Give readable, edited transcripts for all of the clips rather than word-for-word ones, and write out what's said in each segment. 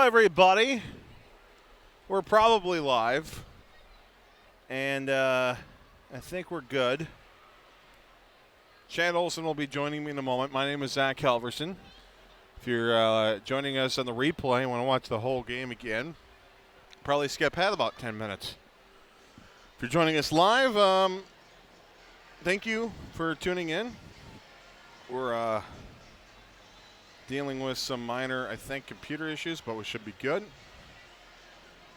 everybody. We're probably live, and I think we're good. Chad Olson will be joining me in a moment. My name is Zach Halverson. If you're joining us on the replay and want to watch the whole game again, probably skip ahead about 10 minutes. If you're joining us live, thank you for tuning in. We're dealing with some minor, I think, computer issues, but we should be good.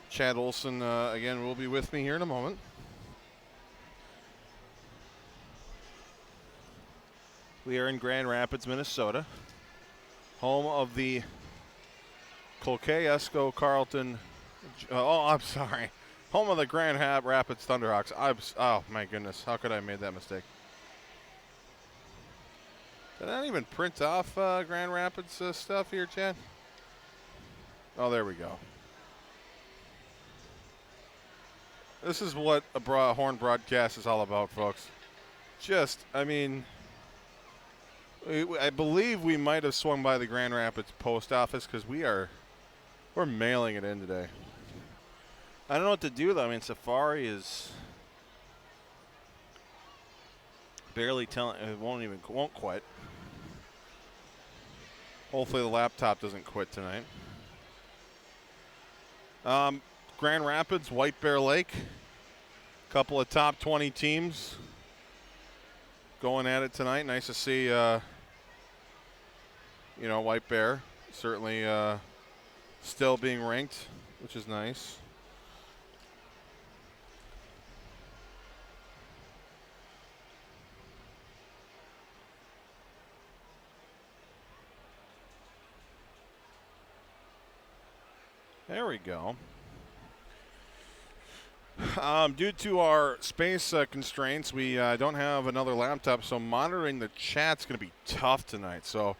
Chad Olson, again, will be with me here in a moment. We are in Grand Rapids, Minnesota, home of the Cloquet Esco Carlton. I'm sorry. Home of the Grand Rapids Thunderhawks. Oh, my goodness. How could I have made that mistake? Did I not even print off Grand Rapids stuff here, Chad? Oh, there we go. This is what a Horn broadcast is all about, folks. I believe we might have swung by the Grand Rapids post office because we're mailing it in today. I don't know what to do, though. I mean, Safari is barely telling. It won't quit. Hopefully the laptop doesn't quit tonight. Grand Rapids, White Bear Lake. Couple of top 20 teams going at it tonight. Nice to see, White Bear certainly still being ranked, which is nice. There we go. Due to our space constraints, we don't have another laptop, so monitoring the chat's going to be tough tonight. So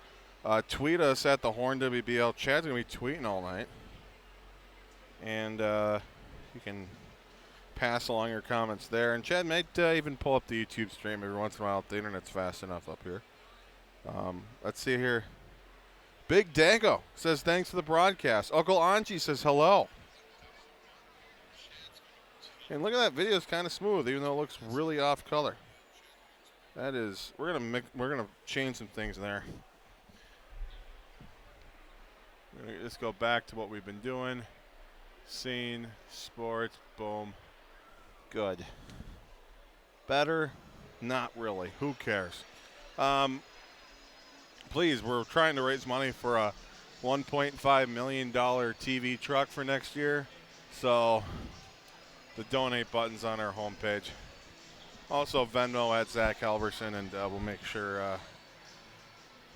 tweet us at the Horn WBL. Chad's going to be tweeting all night. And you can pass along your comments there. And Chad might even pull up the YouTube stream every once in a while if the internet's fast enough up here. Let's see here. Big Dago says thanks for the broadcast. Uncle Angie says hello. And look at that video; it's kind of smooth, even though it looks really off color. That is, we're gonna change some things in there. We're gonna just go back to what we've been doing. Scene, sports, boom, good. Better, not really. Who cares? Please, we're trying to raise money for a $1.5 million TV truck for next year, so. The donate button's on our homepage. Also Venmo at Zach Halverson, and we'll make sure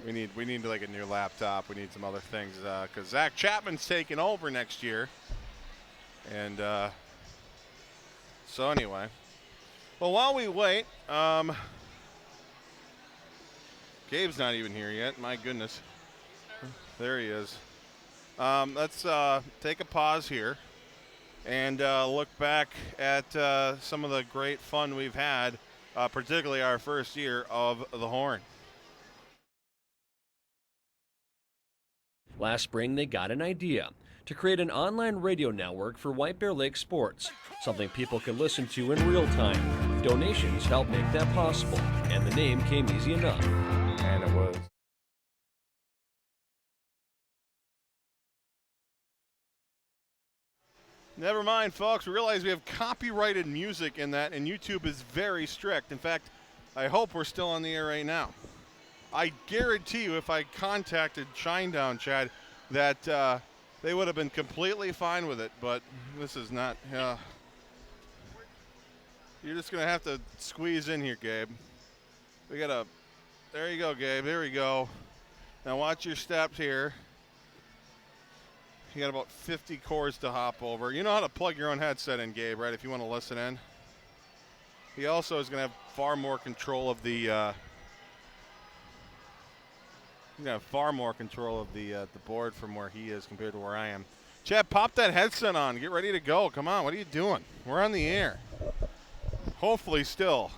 we need like a new laptop. We need some other things because Zach Chapman's taking over next year. And so anyway, well, while we wait, Gabe's not even here yet. My goodness, there he is. Let's take a pause here. And look back at some of the great fun we've had, particularly our first year of the Horn. Last spring, they got an idea to create an online radio network for White Bear Lake sports, something people could listen to in real time. Donations helped make that possible, and the name came easy enough. And it was. Never mind, folks. We realize we have copyrighted music in that, and YouTube is very strict. In fact, I hope we're still on the air right now. I guarantee you if I contacted Shinedown, Chad, that they would have been completely fine with it, but this is not. You're just going to have to squeeze in here, Gabe. There you go, Gabe. There we go. Now watch your steps here. You got about 50 chords to hop over. You know how to plug your own headset in, Gabe, right, if you want to listen in? He also is going to have far more control of the the board from where he is compared to where I am. Chad, pop that headset on. Get ready to go. Come on, what are you doing? We're on the air. Hopefully still.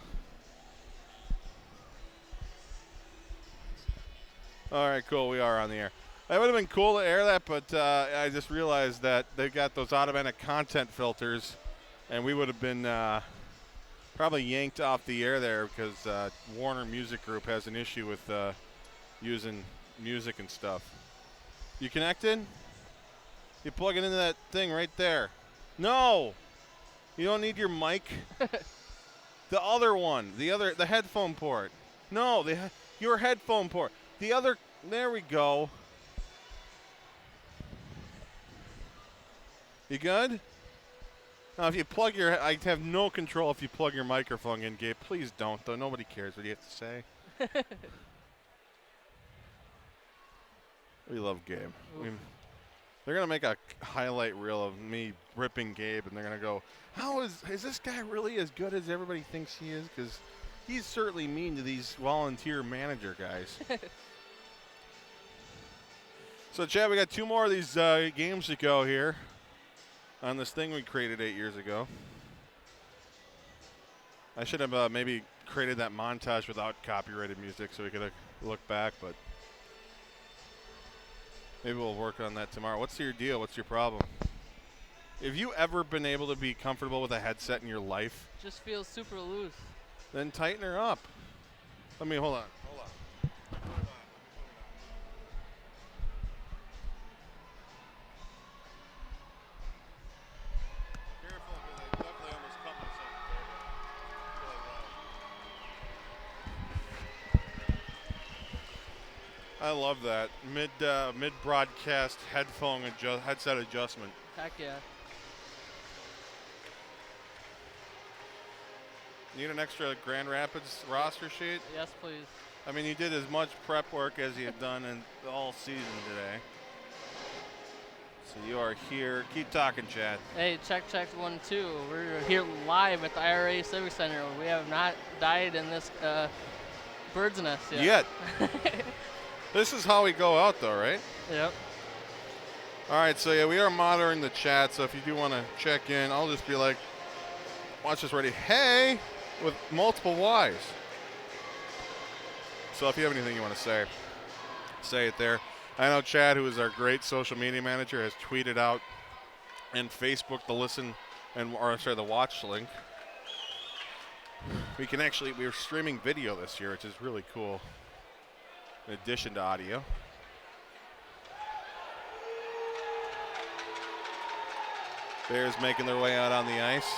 All right, cool. We are on the air. That would have been cool to air that, but I just realized that they got those automatic content filters, and we would have been probably yanked off the air there because Warner Music Group has an issue with using music and stuff. You connected? You plug it into that thing right there. No! You don't need your mic. The other one, the headphone port. No, your headphone port. The other, there we go. You good? Now, if you plug I have no control if you plug your microphone in, Gabe. Please don't, though. Nobody cares what you have to say. We love Gabe. They're going to make a highlight reel of me ripping Gabe, and they're going to go, is this guy really as good as everybody thinks he is? Because he's certainly mean to these volunteer manager guys. So, Chad, we got 2 more of these games to go here on this thing we created 8 years ago. I should have maybe created that montage without copyrighted music so we could look back, but maybe we'll work on that tomorrow. What's your deal? What's your problem? Have you ever been able to be comfortable with a headset in your life? Just feels super loose. Then tighten her up. Hold on. Hold on. Careful, because I definitely almost cut myself there. I love that mid broadcast headset adjustment. Heck yeah. Need an extra Grand Rapids roster sheet? Yes, please. I mean, you did as much prep work as you had done in all season today. So you are here. Keep talking, Chad. Hey, check 1, 2. We're here live at the IRA Civic Center. We have not died in this bird's nest yet. This is how we go out, though, right? Yep. All right, so yeah, we are monitoring the chat, so if you do want to check in, I'll just be like, watch this ready. Hey! With multiple Y's. So if you have anything you want to say it there. I know Chad, who is our great social media manager, has tweeted out and Facebooked the watch link. We're streaming video this year, which is really cool, in addition to audio. Bears making their way out on the ice.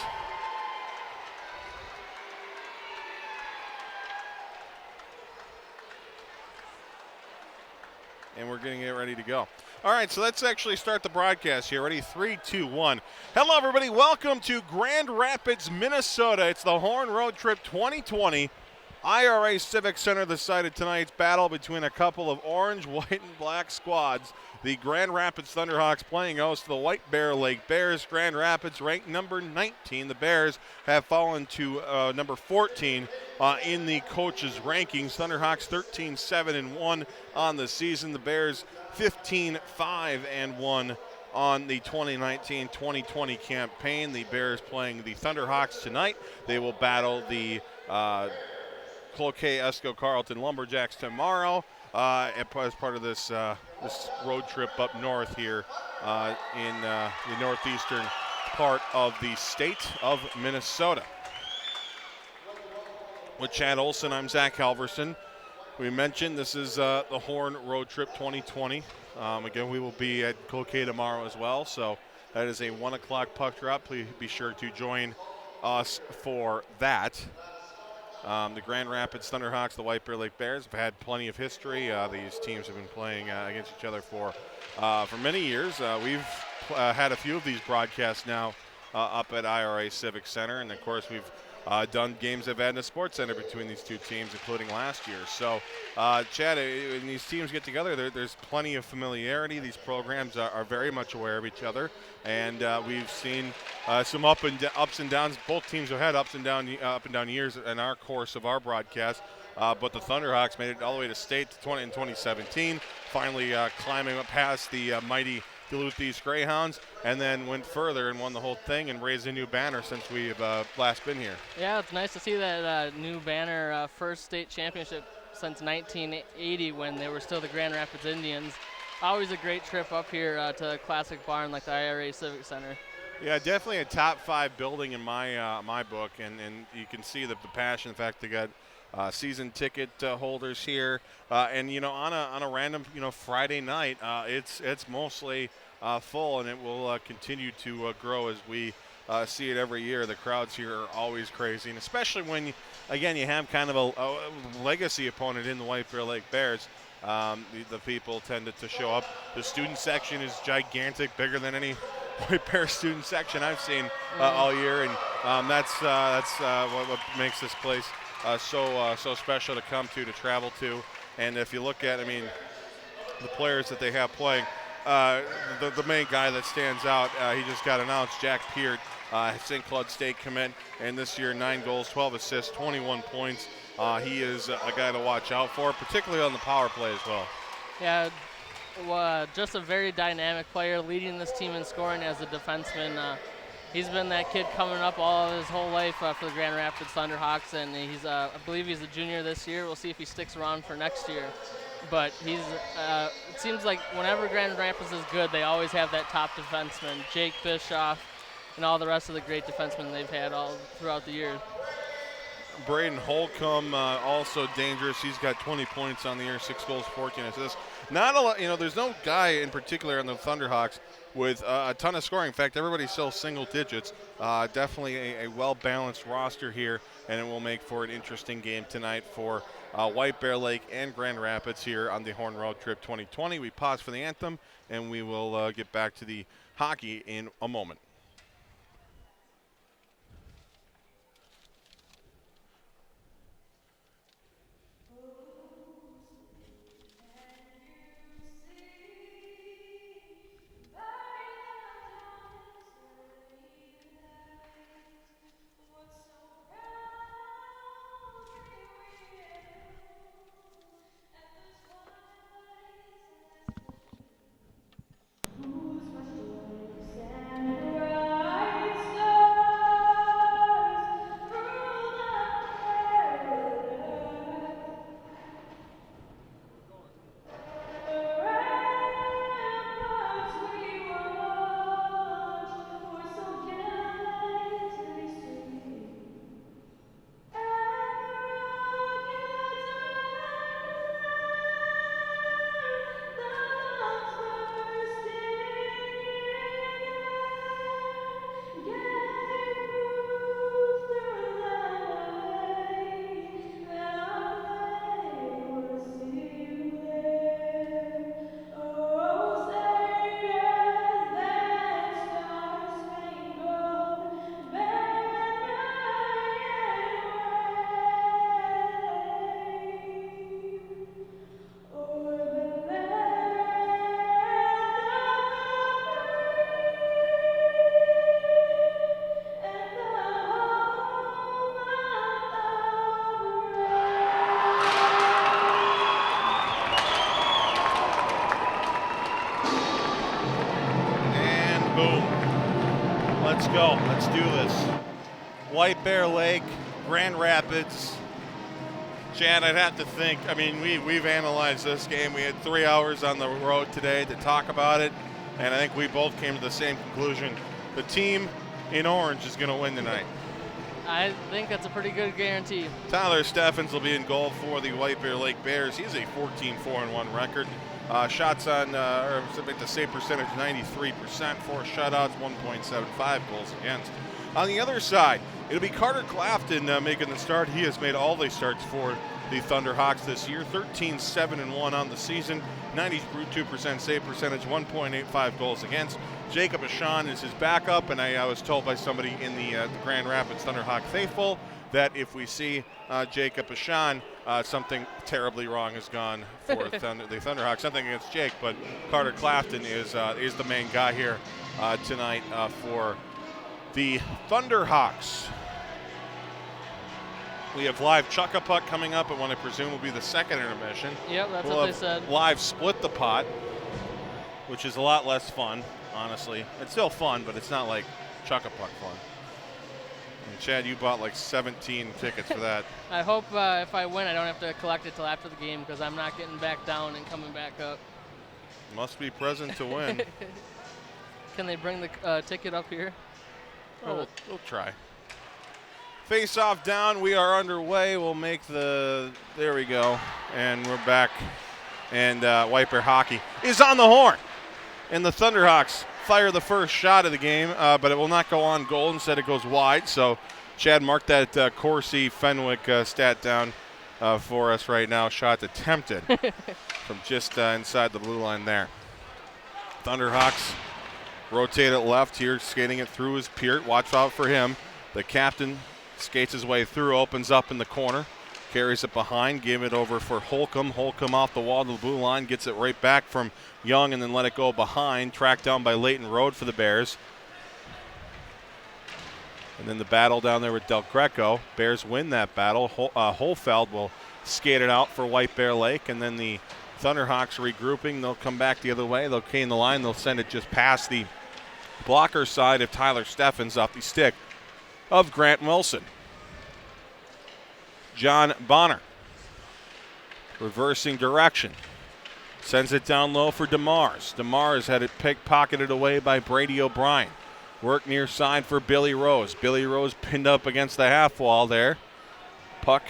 And we're getting it ready to go. All right, so let's actually start the broadcast here. Ready? 3, 2, 1. Hello, everybody. Welcome to Grand Rapids, Minnesota. It's the Horn Road Trip 2020. IRA Civic Center, the site of tonight's battle between a couple of orange, white, and black squads. The Grand Rapids Thunderhawks playing host to the White Bear Lake Bears. Grand Rapids ranked number 19. The Bears have fallen to number 14 in the coaches' rankings. Thunderhawks 13-7-1 on the season. The Bears 15-5-1 on the 2019-2020 campaign. The Bears playing the Thunderhawks tonight. They will battle the Cloquet Esco Carlton Lumberjacks tomorrow as part of this road trip up north here in the northeastern part of the state of Minnesota. With Chad Olson, I'm Zach Halverson. We mentioned this is the Horn Road Trip 2020. Again, we will be at Cloquet tomorrow as well, so that is a 1 o'clock puck drop. Please be sure to join us for that. The Grand Rapids Thunderhawks, the White Bear Lake Bears have had plenty of history. These teams have been playing against each other for many years. We've had a few of these broadcasts now up at IRA Civic Center, and of course we've done games at Vadnais Sports Center between these two teams, including last year. So, Chad, when these teams get together, there's plenty of familiarity. These programs are very much aware of each other, and we've seen some ups and downs. Both teams have had up and down years in our course of our broadcast. But the Thunderhawks made it all the way to state in 2017, finally climbing up past the mighty Duluth East Greyhounds, and then went further and won the whole thing and raised a new banner since we've last been here. Yeah, it's nice to see that new banner, first state championship since 1980 when they were still the Grand Rapids Indians. Always a great trip up here to a classic barn like the IRA Civic Center. Yeah, definitely a top 5 building in my book, and you can see the passion. In fact, they got season ticket holders here, and on a random Friday night, it's mostly full, and it will continue to grow as we see it every year. The crowds here are always crazy, and especially when you have kind of a legacy opponent in the White Bear Lake Bears. The people tend to show up. The student section is gigantic, bigger than any White Bear student section I've seen all year, and that's what makes this place so special to come to travel to. And if you look at, the players that they have playing, the main guy that stands out, he just got announced, Jack Peart, St. Cloud State commit, and this year 9 goals, 12 assists, 21 points. He is a guy to watch out for, particularly on the power play as well. Yeah, just a very dynamic player, leading this team in scoring as a defenseman. He's been that kid coming up all of his whole life for the Grand Rapids Thunderhawks, and I believe he's a junior this year. We'll see if he sticks around for next year. But it seems like whenever Grand Rapids is good, they always have that top defenseman, Jake Bischoff, and all the rest of the great defensemen they've had all throughout the year. Braden Holcomb, also dangerous. He's got 20 points on the year, 6 goals, 14 assists. Not a lot, there's no guy in particular on the Thunderhawks with a ton of scoring. In fact, everybody's still single digits. Definitely a well-balanced roster here, and it will make for an interesting game tonight for White Bear Lake and Grand Rapids here on the Horn Road Trip 2020. We pause for the anthem, and we will get back to the hockey in a moment. Let's go. Let's do this. White Bear Lake, Grand Rapids. Chad, I'd have to think. We've analyzed this game. We had 3 hours on the road today to talk about it, and I think we both came to the same conclusion. The team in orange is going to win tonight. I think that's a pretty good guarantee. Tyler Steffens will be in goal for the White Bear Lake Bears. He's a 14-4-1 record. Shots on, the save percentage, 93%. 4 shutouts, 1.75 goals against. On the other side, it'll be Carter Clafton making the start. He has made all the starts for the Thunderhawks this year. 13-7-1 on the season, 92% save percentage, 1.85 goals against. Jacob Ashan is his backup, and I was told by somebody in the Grand Rapids Thunderhawk faithful that if we see Jacob Ashan, something terribly wrong has gone for the Thunderhawks. Something against Jake, but Carter Clafton is the main guy here tonight for the Thunderhawks. We have live Chuck-a-Puck coming up at what I presume will be the second intermission. Yep, that's what they said. Live Split the Pot, which is a lot less fun, honestly. It's still fun, but it's not like Chuck-a-Puck fun. And Chad, you bought like 17 tickets for that. I hope if I win, I don't have to collect it till after the game because I'm not getting back down and coming back up. Must be present to win. Can they bring the ticket up here? We'll try. Face off down. We are underway. We'll make the. There we go. And we're back. And White Bear Hockey is on the horn. And the Thunderhawks fire the first shot of the game, but it will not go on goal. Instead, it goes wide. So, Chad, mark that Corsi Fenwick stat down for us right now. Shot attempted from just inside the blue line there. Thunderhawks rotate it left here, skating it through is Peart. Watch out for him. The captain skates his way through, opens up in the corner, carries it behind, give it over for Holcomb. Holcomb off the wall to the blue line, gets it right back from Young and then let it go behind. Tracked down by Leighton Road for the Bears. And then the battle down there with Del Greco. Bears win that battle. Holfeld will skate it out for White Bear Lake, and then the Thunderhawks regrouping. They'll come back the other way. They'll cane the line. They'll send it just past the blocker side of Tyler Steffens off the stick of Grant Wilson. John Bonner reversing direction. Sends it down low for DeMars. DeMars had it pocketed away by Brady O'Brien. Work near side for Billy Rose. Billy Rose pinned up against the half wall there. Puck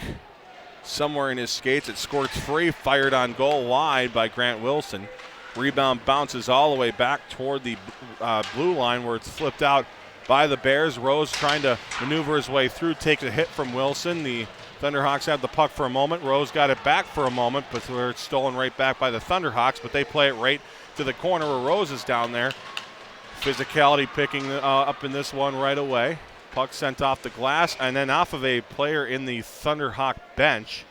somewhere in his skates. It squirts free, fired on goal wide by Grant Wilson. Rebound bounces all the way back toward the blue line where it's flipped out by the Bears. Rose trying to maneuver his way through, takes a hit from Wilson. The Thunderhawks have the puck for a moment. Rose got it back for a moment, but it's stolen right back by the Thunderhawks, but they play it right to the corner where Rose is down there. Physicality picking up in this one right away. Puck sent off the glass and then off of a player in the Thunderhawk bench.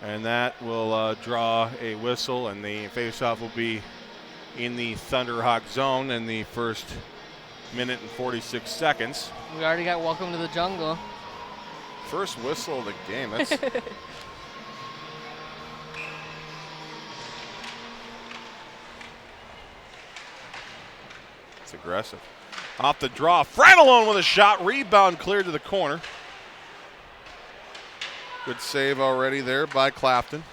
And that will draw a whistle, and the faceoff will be in the Thunderhawk zone in the first minute and 46 seconds. We already got welcome to the jungle. First whistle of the game. That's it's aggressive. Off the draw, Franalone with a shot. Rebound cleared to the corner. Good save already there by Clafton.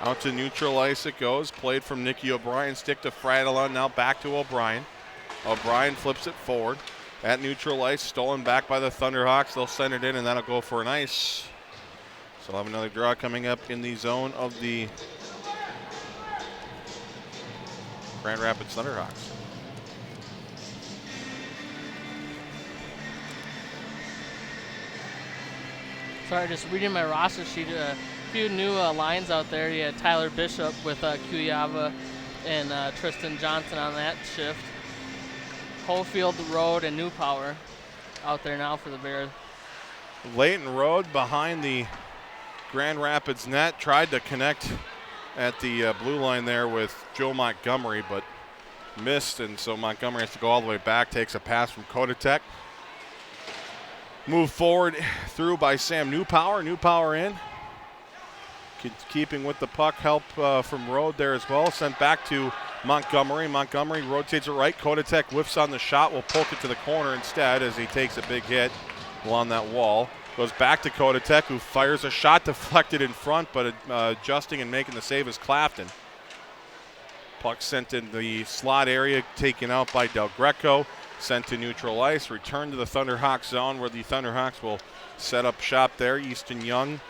Out to neutral ice it goes. Played from Nicky O'Brien. Stick to Franalone. Now back to O'Brien. O'Brien flips it forward. At neutral ice, stolen back by the Thunderhawks. They'll send it in, and that'll go for an ice. So we'll have another draw coming up in the zone of the Grand Rapids Thunderhawks. Sorry, just reading my roster sheet. A few new lines out there. You had Tyler Bishop with Kuyava and Tristan Johnson on that shift. Hofield, Road, and New Power out there now for the Bears. Leighton Road behind the Grand Rapids net. Tried to connect at the blue line there with Joe Montgomery, but missed, and so Montgomery has to go all the way back. Takes a pass from Kodatek. Move forward through by Sam Newpower. Newpower in. Keeping with the puck. Help from Road there as well. Sent back to Montgomery. Montgomery rotates it right. Kodatek whiffs on the shot. Will poke it to the corner instead as he takes a big hit along that wall. Goes back to Kodatek, who fires a shot deflected in front, but adjusting and making the save is Clafton. Puck sent in the slot area, taken out by Del Greco. Sent to neutral ice, returned to the Thunderhawks zone where the Thunderhawks will set up shop there. Easton Young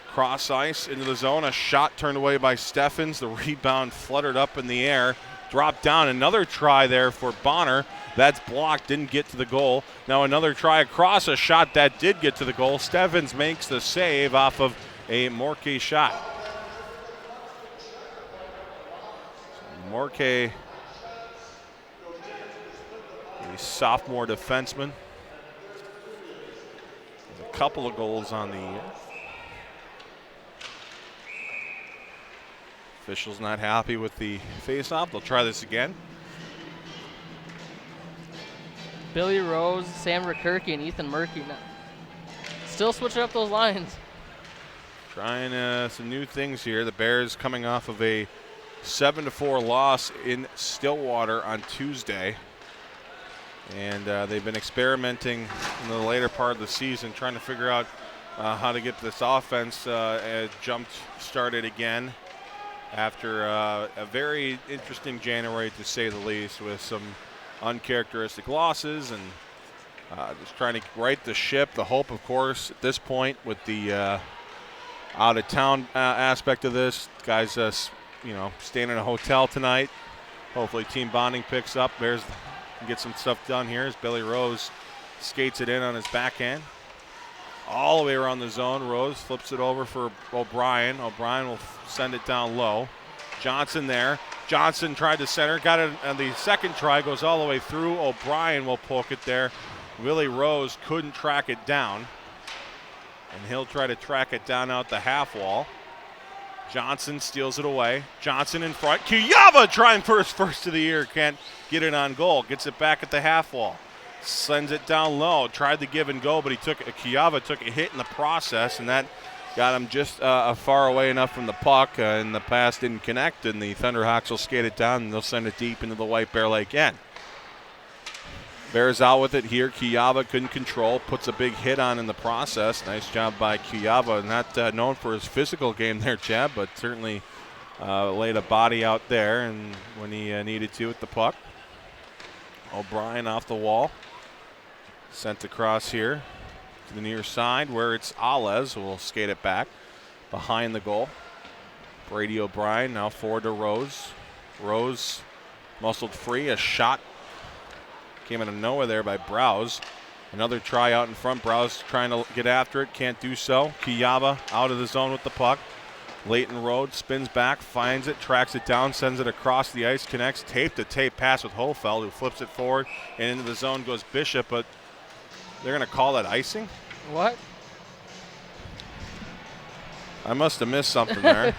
cross ice into the zone. A shot turned away by Steffens. The rebound fluttered up in the air. Dropped down. Another try there for Bonner. That's blocked. Didn't get to the goal. Now another try across. A shot that did get to the goal. Steffens makes the save off of a Morke shot. Morke, a sophomore defenseman. A couple of goals on the year. Officials not happy with the face-off. They'll try this again. Billy Rose, Sam Rikirky, and Ethan Murky. Still switching up those lines. Trying some new things here. The Bears coming off of a 7-4 loss in Stillwater on Tuesday. And they've been experimenting in the later part of the season, trying to figure out how to get this offense started again. after a very interesting January, to say the least, with some uncharacteristic losses and just trying to right the ship. The hope, of course, at this point with the out-of-town aspect of this, guys, staying in a hotel tonight. Hopefully team bonding picks up. Bears can get some stuff done here as Billy Rose skates it in on his backhand. All the way around the zone. Rose flips it over for O'Brien. O'Brien will send it down low. Johnson there. Johnson tried to center. Got it on the second try. Goes all the way through. O'Brien will poke it there. Willie Rose couldn't track it down. And he'll try to track it down out the half wall. Johnson steals it away. Johnson in front. Kuyava trying for his first of the year. Can't get it on goal. Gets it back at the half wall. Sends it down low. Tried to give and go, but Kuyava took a hit in the process, and that got him just far away enough from the puck, and the pass didn't connect, and the Thunderhawks will skate it down, and they'll send it deep into the White Bear Lake end. Bears out with it here. Kuyava couldn't control. Puts a big hit on in the process. Nice job by Kuyava. Not known for his physical game there, Chad, but certainly laid a body out there and when he needed to with the puck. O'Brien off the wall. Sent across here to the near side where it's Alez who will skate it back behind the goal. Brady O'Brien now forward to Rose. Rose muscled free. A shot came out of nowhere there by Browse. Another try out in front. Browse trying to get after it. Can't do so. Kuyava out of the zone with the puck. Leighton Rhodes spins back, finds it, tracks it down, sends it across the ice, connects. Tape-to-tape pass with Hofeld, who flips it forward. And into the zone goes Bishop, but they're going to call that icing? What? I must have missed something there.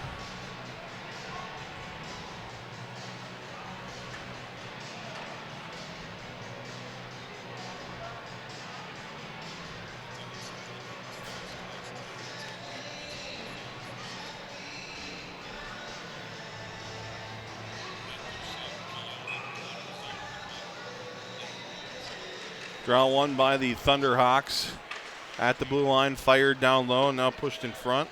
Draw one by the Thunderhawks at the blue line, fired down low, now pushed in front.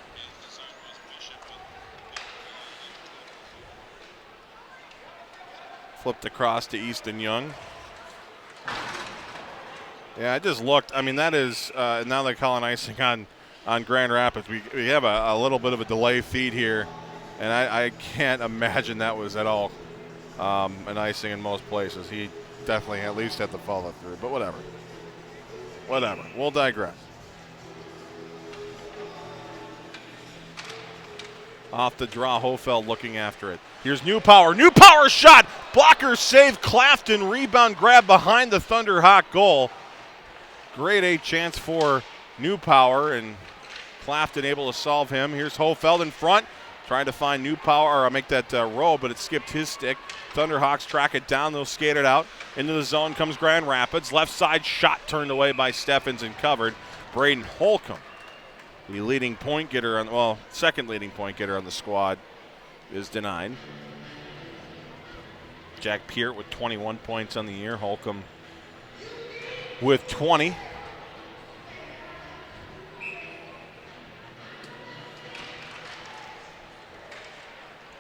Flipped across to Easton Young. Yeah, I just looked. I mean, that is, now they're calling icing on Grand Rapids. We have a little bit of a delay feed here, and I can't imagine that was at all an icing in most places. He definitely at least had the follow through, but whatever. Whatever. We'll digress. Off the draw, Hofeld looking after it. Here's Newpower. Newpower shot! Blocker save. Clafton rebound grab behind the Thunderhawk goal. Grade A chance for Newpower, and Clafton able to solve him. Here's Hofeld in front. Trying to find Newpower, or make that roll, but it skipped his stick. Thunderhawks track it down. They'll skate it out. Into the zone comes Grand Rapids. Left side shot turned away by Steffens and covered. Braden Holcomb, the leading point getter, second leading point getter on the squad, is denied. Jack Peart with 21 points on the year. Holcomb with 20.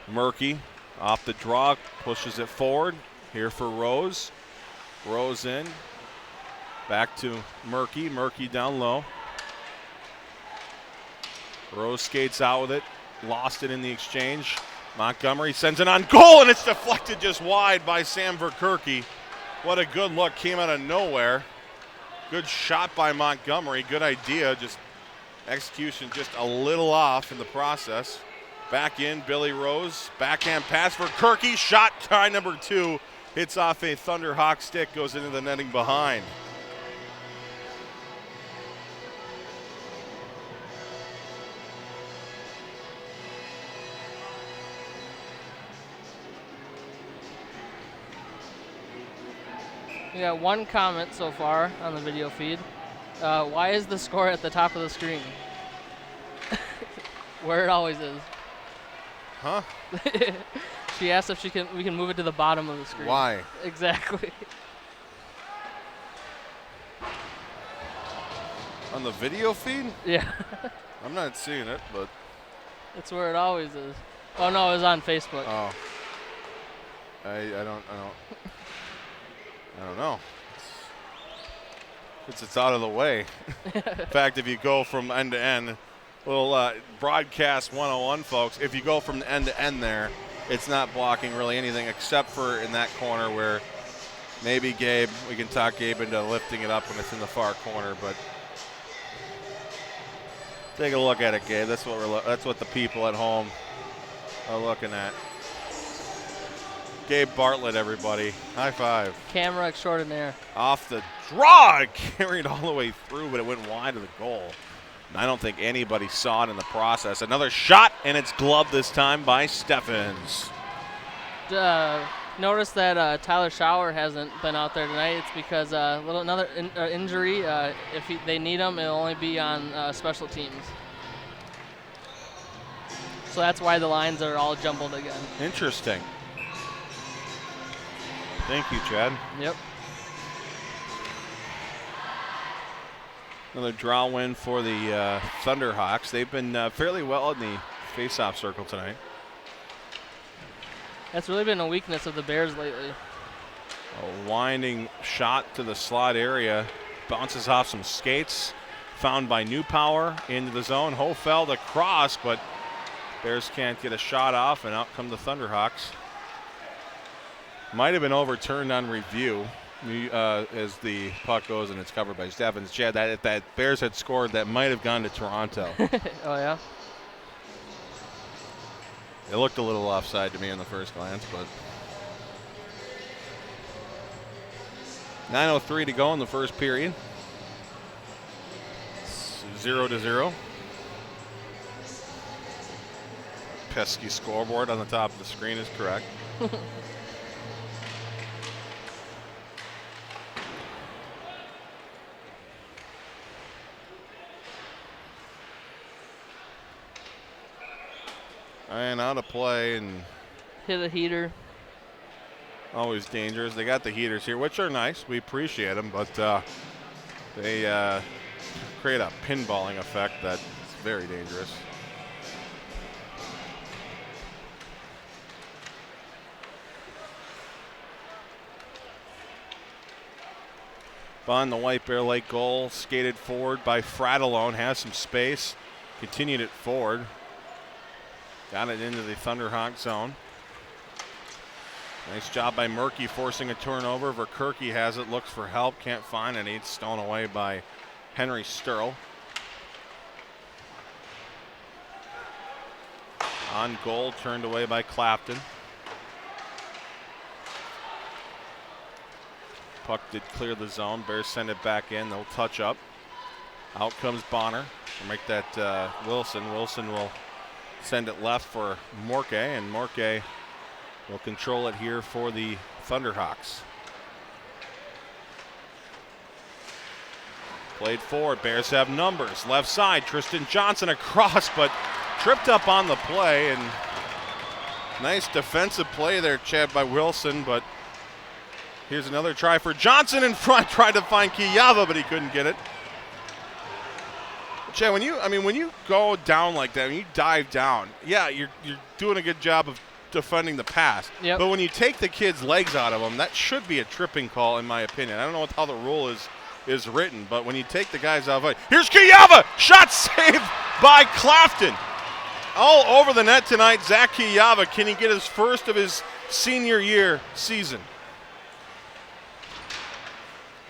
Murky off the draw, pushes it forward. Here for Rose. Rose in. Back to Murky. Murky down low. Rose skates out with it. Lost it in the exchange. Montgomery sends it on goal, and it's deflected just wide by Sam Verkerke. What a good look. Came out of nowhere. Good shot by Montgomery. Good idea. Just execution just a little off in the process. Back in, Billy Rose. Backhand pass for Kirky. Shot try number 2. Hits off a Thunderhawk stick. Goes into the netting behind. We got one comment so far on the video feed. Why is the score at the top of the screen? Where it always is. Huh? She asked if we can move it to the bottom of the screen. Why? Exactly. On the video feed? Yeah. I'm not seeing it, but That's where it always is. Oh no, it was on Facebook. Oh. I don't know. It's out of the way. In fact, if you go from end to end, little broadcast 101, folks, if you go from end to end there, it's not blocking really anything except for in that corner where maybe Gabe, we can talk Gabe into lifting it up when it's in the far corner, but take a look at it, Gabe. That's what the people at home are looking at. Gabe Bartlett, everybody. High five. Camera extraordinaire. Off the draw, carried all the way through, but it went wide of the goal. And I don't think anybody saw it in the process. Another shot, and it's gloved this time by Steffens. Notice that Tyler Schauer hasn't been out there tonight. It's because another injury. If they need him, it'll only be on special teams. So that's why the lines are all jumbled again. Interesting. Thank you, Chad. Yep. Another draw win for the Thunderhawks. They've been fairly well in the face-off circle tonight. That's really been a weakness of the Bears lately. A winding shot to the slot area. Bounces off some skates. Found by Newpower into the zone. Hofeld across, but Bears can't get a shot off, and out come the Thunderhawks. Might have been overturned on review as the puck goes and it's covered by Steffens. Chad, if that Bears had scored, that might have gone to Toronto. Oh, yeah? It looked a little offside to me in the first glance, but 9:03 to go in the first period. 0-0. Pesky scoreboard on the top of the screen is correct. And out of play and Hit a heater. always dangerous. They got the heaters here, which are nice. We appreciate them, but they create a pinballing effect that's very dangerous. Bond, the White Bear Lake goal, skated forward by Fratellone, has some space, continued it forward. Got it into the Thunderhawk zone. Nice job by Murky forcing a turnover. Verkerke has it, looks for help, can't find it. It's stolen away by Henry Sturl. On goal, turned away by Clapton. Puck did clear the zone. Bears send it back in. They'll touch up. Out comes Bonner. They'll make that Wilson. Wilson will send it left for Morke, and Morke will control it here for the Thunderhawks. Played forward. Bears have numbers. Left side, Tristan Johnson across, but tripped up on the play. And nice defensive play there, Chad, by Wilson, but here's another try for Johnson in front. Tried to find Kiyava, but he couldn't get it. Chad, when you go down like that, when you dive down, yeah, you're doing a good job of defending the pass. Yep. But when you take the kid's legs out of him, that should be a tripping call, in my opinion. I don't know how the rule is written, but when you take the guys out of it, here's Kiyava, shot saved by Clapton. All over the net tonight, Zach Kiyava. Can he get his first of his senior year season?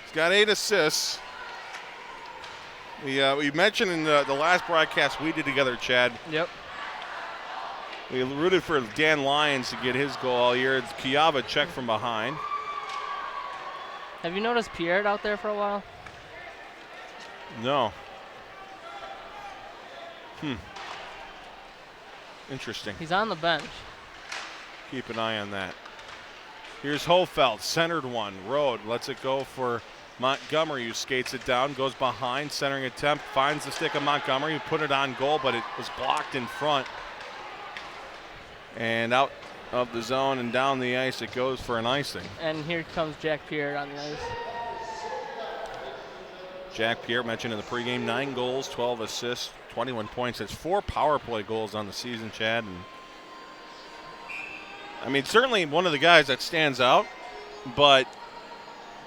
He's got 8 assists. We mentioned in the last broadcast we did together, Chad. Yep. We rooted for Dan Lyons to get his goal all year. It's Kiyava check from behind. Have you noticed Pierre out there for a while? No. Interesting. He's on the bench. Keep an eye on that. Here's Hofeld, centered one. Road lets it go for Montgomery, who skates it down, goes behind, centering attempt, finds the stick of Montgomery, who put it on goal, but it was blocked in front. And out of the zone and down the ice it goes for an icing. And here comes Jack Pierre on the ice. Jack Pierre, mentioned in the pregame, 9 goals, 12 assists, 21 points. That's 4 power play goals on the season, Chad. And I mean, certainly one of the guys that stands out, but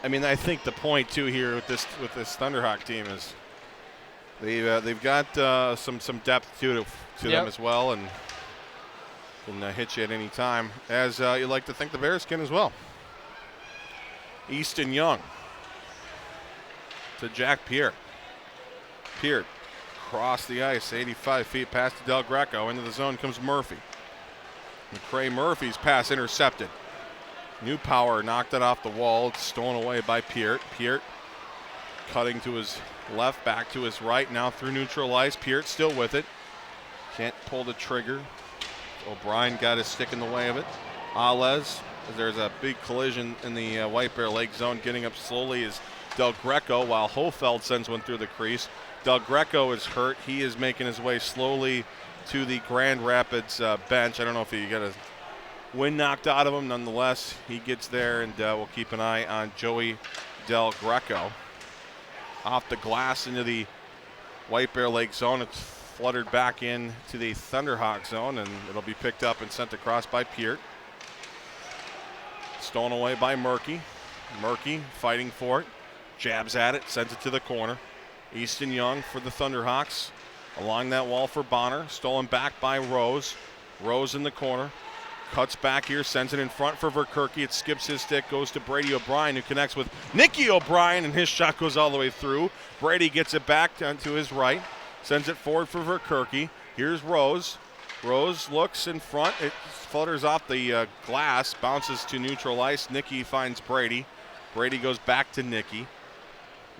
I mean, I think the point too here with this Thunderhawk team is they've got some depth to them as well, and can hit you at any time, as you like to think the Bears can as well. Easton Young to Jack Peart. Peart across the ice, 85 feet past Del Greco. Into the zone comes Murphy. McCray Murphy's pass intercepted. New Power knocked it off the wall. It's stolen away by Peart. Peart cutting to his left, back to his right, now through neutral ice. Peart still with it. Can't pull the trigger. O'Brien got his stick in the way of it. Alez, there's a big collision in the White Bear Lake zone. Getting up slowly is Del Greco, while Hofeld sends one through the crease. Del Greco is hurt. He is making his way slowly to the Grand Rapids bench. I don't know if he got a wind knocked out of him. Nonetheless, he gets there, and we'll keep an eye on Joey Del Greco. Off the glass into the White Bear Lake zone. It's fluttered back in to the Thunderhawk zone, and it'll be picked up and sent across by Peart. Stolen away by Murky. Murky fighting for it. Jabs at it, sends it to the corner. Easton Young for the Thunderhawks. Along that wall for Bonner. Stolen back by Rose. Rose in the corner. Cuts back here, sends it in front for Verkerke. It skips his stick, goes to Brady O'Brien, who connects with Nicky O'Brien, and his shot goes all the way through. Brady gets it back down to his right. Sends it forward for Verkerke. Here's Rose. Rose looks in front. It flutters off the glass, bounces to neutral ice. Nicky finds Brady. Brady goes back to Nicky.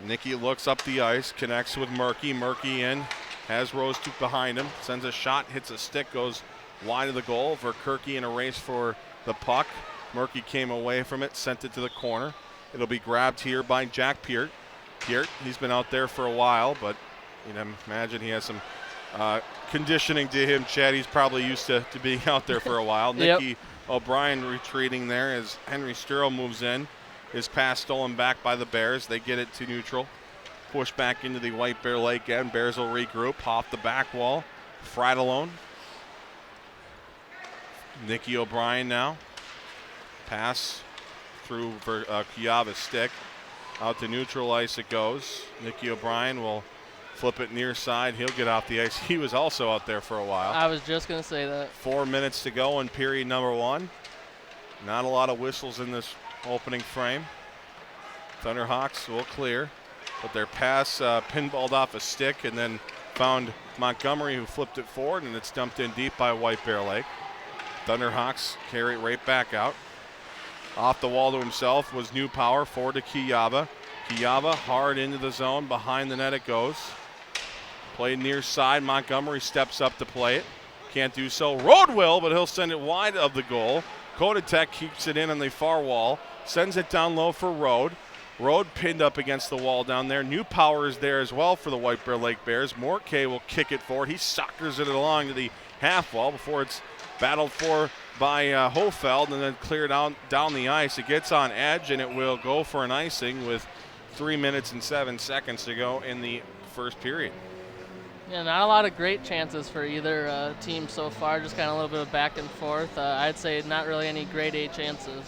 Nicky looks up the ice, connects with Murky. Murky in, has Rose behind him. Sends a shot, hits a stick, goes wide of the goal. Verkerke in a race for the puck. Murky came away from it, sent it to the corner. It'll be grabbed here by Jack Peart. Peart, he's been out there for a while, but you know, imagine he has some conditioning to him, Chad. He's probably used to being out there for a while. Nicky O'Brien retreating there as Henry Sturl moves in. His pass stolen back by the Bears. They get it to neutral. Push back into the White Bear Lake end. Bears will regroup off the back wall. Fratellone. Nicky O'Brien now. Pass through Kiava's stick. Out to neutral ice it goes. Nicky O'Brien will flip it near side. He'll get off the ice. He was also out there for a while. I was just going to say that. 4 minutes to go in period number 1. Not a lot of whistles in this opening frame. Thunderhawks will clear, but their pass pinballed off a stick and then found Montgomery, who flipped it forward, and it's dumped in deep by White Bear Lake. Thunderhawks carry it right back out. Off the wall to himself was New Power, forward to Kiava. Kiava hard into the zone, behind the net it goes. Played near side, Montgomery steps up to play it. Can't do so. Rode will, but he'll send it wide of the goal. Kodatek keeps it in on the far wall, sends it down low for Rode. Rode pinned up against the wall down there. New Power is there as well for the White Bear Lake Bears. Morkay will kick it forward. He soccers it along to the half wall before it's battled for by Hofeld and then cleared down the ice. It gets on edge and it will go for an icing with 3 minutes and 7 seconds to go in the first period. Yeah, not a lot of great chances for either team so far, just kind of a little bit of back and forth. I'd say not really any grade A chances.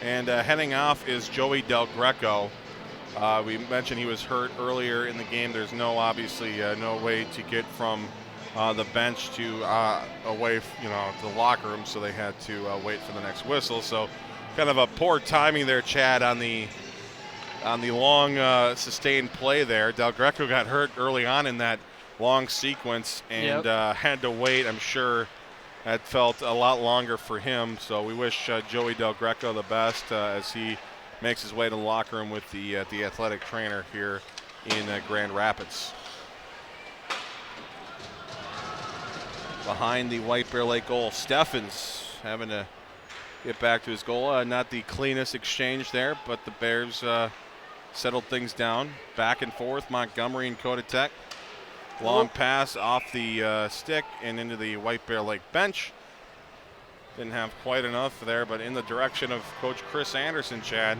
And heading off is Joey Del Greco. We mentioned he was hurt earlier in the game. There's obviously no way to get from the bench to away, to the locker room, so they had to wait for the next whistle. So kind of a poor timing there, Chad, on the long sustained play there. Del Greco got hurt early on in that long sequence and had to wait. I'm sure that felt a lot longer for him. So we wish Joey Del Greco the best as he makes his way to the locker room with the athletic trainer here in Grand Rapids. Behind the White Bear Lake goal, Steffens having to get back to his goal. Not the cleanest exchange there, but the Bears settled things down. Back and forth, Montgomery and Kodatek. Long pass off the stick and into the White Bear Lake bench. Didn't have quite enough there, but in the direction of Coach Chris Anderson, Chad.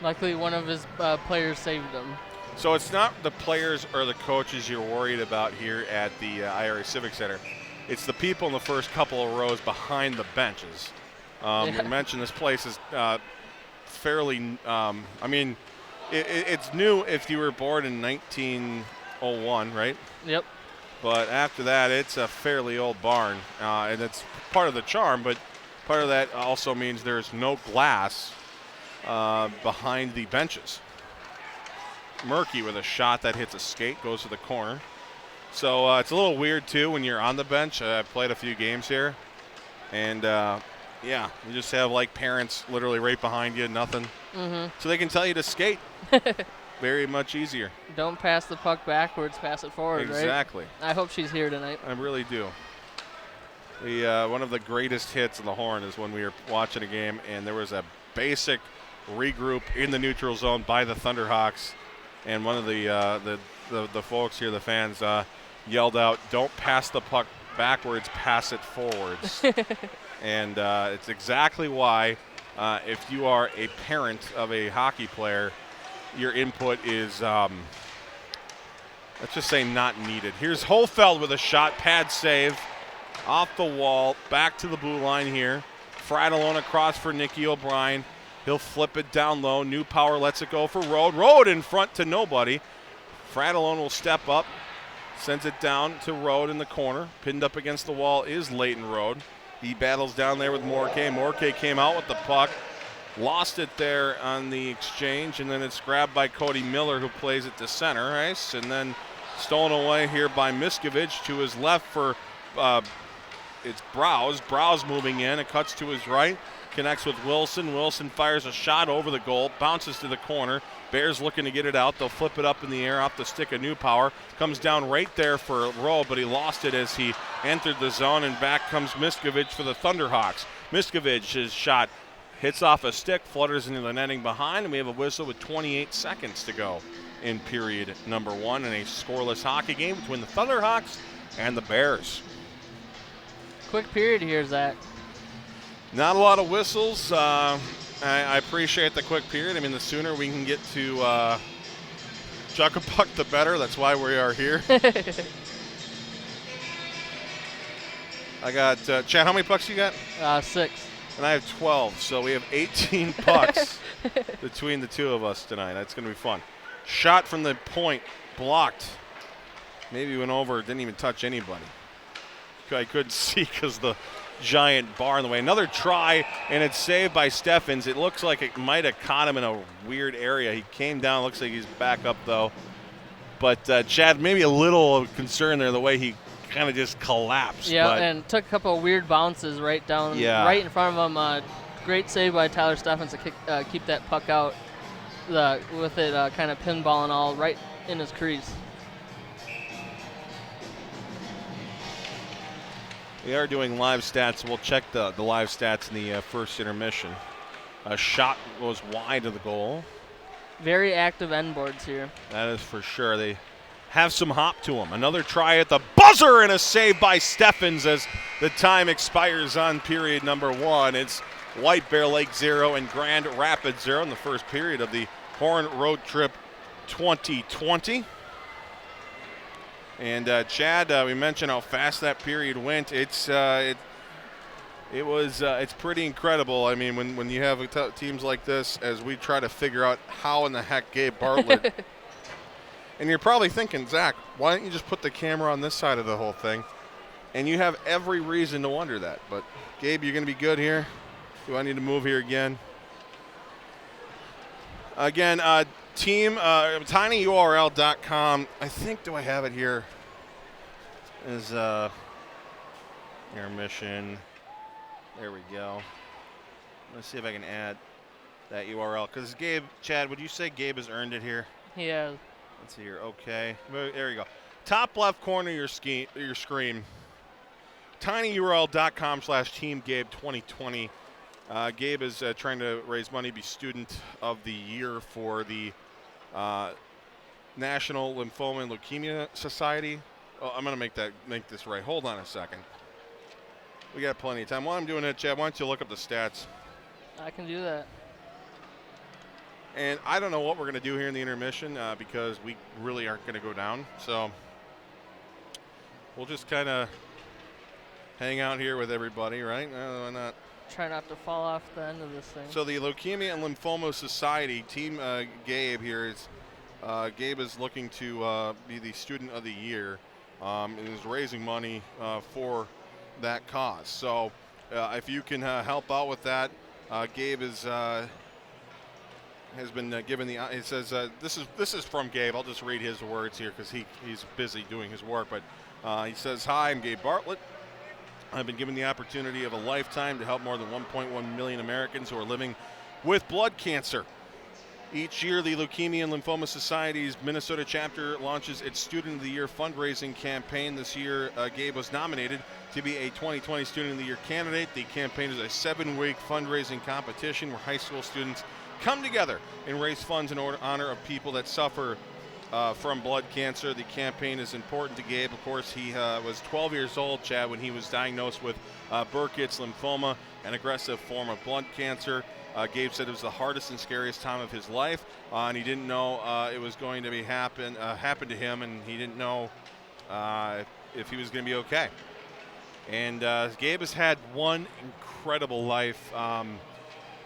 Luckily, one of his players saved him. So it's not the players or the coaches you're worried about here at the IRA Civic Center. It's the people in the first couple of rows behind the benches. You mentioned this place is fairly, it's new if you were born in 1901, right? Yep. But after that, it's a fairly old barn, and it's part of the charm, but part of that also means there's no glass behind the benches. Murky with a shot that hits a skate, goes to the corner. So it's a little weird, too, when you're on the bench. I've played a few games here, and, you just have, like, parents literally right behind you, nothing. Mm-hmm. So they can tell you to skate. Very much easier. Don't pass the puck backwards, pass it forward, right? Exactly. I hope she's here tonight. I really do. One of the greatest hits in the horn is when we were watching a game, and there was a basic regroup in the neutral zone by the Thunderhawks, and one of the folks here, the fans, yelled out, "Don't pass the puck backwards, pass it forwards." And it's exactly why, if you are a parent of a hockey player, your input is, let's just say, not needed. Here's Holfeld with a shot, pad save, off the wall, back to the blue line here. Fratellone across for Nicky O'Brien. He'll flip it down low. New Power lets it go for Rode. Rode in front to nobody. Fratellone will step up, sends it down to Rode in the corner. Pinned up against the wall is Leighton Rode. He battles down there with Morkay. Morkay came out with the puck. Lost it there on the exchange, and then it's grabbed by Cody Miller, who plays it to center ice, and then stolen away here by Miskovich to his left for it's Browse. Browse moving in. It cuts to his right, connects with Wilson. Wilson fires a shot over the goal, bounces to the corner. Bears looking to get it out. They'll flip it up in the air off the stick of New Power. Comes down right there for Rowe, but he lost it as he entered the zone, and back comes Miskovich for the Thunderhawks. Miskovich's shot hits off a stick, flutters into the netting behind, and we have a whistle with 28 seconds to go in period number 1 in a scoreless hockey game between the Thunderhawks and the Bears. Quick period here, Zach. Not a lot of whistles. I appreciate the quick period. I mean, the sooner we can get to chuck a puck, the better. That's why we are here. I got, Chad, how many pucks you got? 6. And I have 12, so we have 18 pucks between the two of us tonight. That's going to be fun. Shot from the point, blocked. Maybe went over, didn't even touch anybody. I couldn't see because the giant bar in the way. Another try, and it's saved by Steffens. It looks like it might have caught him in a weird area. He came down, looks like he's back up, though. But, Chad, maybe a little concern there, the way he kind of just collapsed. Yeah, and took a couple of weird bounces right down, right in front of him. Great save by Tyler Steffens to keep that puck out with it kind of pinballing all right in his crease. We are doing live stats. We'll check the live stats in the first intermission. A shot goes wide of the goal. Very active end boards here. That is for sure. They have some hop to them. Another try at the buzzer and a save by Steffens as the time expires on period number 1. It's White Bear Lake 0 and Grand Rapids 0 in the first period of the Horn Road Trip 2020. And Chad, we mentioned how fast that period went. It's pretty incredible. I mean, when you have teams like this, as we try to figure out how in the heck Gabe Bartlett. And you're probably thinking, Zach, why don't you just put the camera on this side of the whole thing? And you have every reason to wonder that. But Gabe, you're going to be good here. Do I need to move here again? Again, team, tinyurl.com. I think, do I have it here? Is intermission. There we go. Let's see if I can add that URL. Because Gabe, Chad, would you say Gabe has earned it here? He has. Let's see here. Okay. There you go. Top left corner of your screen. tinyurl.com/teamgabe2020. Gabe is trying to raise money, be student of the year for the National Lymphoma and Leukemia Society. Oh, I'm going to make this right. Hold on a second. We got plenty of time. While I'm doing it, Chad, why don't you look up the stats? I can do that. And I don't know what we're going to do here in the intermission because we really aren't going to go down. So we'll just kind of hang out here with everybody, right? Why not? Try not to fall off the end of this thing. So the Leukemia and Lymphoma Society, Team Gabe here is Gabe is looking to be the Student of the Year and is raising money for that cause. So if you can help out with that, Gabe is has been given the. It says this is from Gabe. I'll just read his words here because he's busy doing his work. But he says, "Hi, I'm Gabe Bartlett. I've been given the opportunity of a lifetime to help more than 1.1 million Americans who are living with blood cancer. Each year, the Leukemia and Lymphoma Society's Minnesota chapter launches its Student of the Year fundraising campaign. This year, Gabe was nominated to be a 2020 Student of the Year candidate. The campaign is a 7-week fundraising competition where high school students come together and raise funds in honor of people that suffer from blood cancer. The campaign is important to Gabe. Of course, he was 12 years old, Chad, when he was diagnosed with Burkitt's lymphoma, an aggressive form of blood cancer. Gabe said it was the hardest and scariest time of his life, and he didn't know it was going to happen to him, and he didn't know if he was going to be okay. And Gabe has had one incredible life,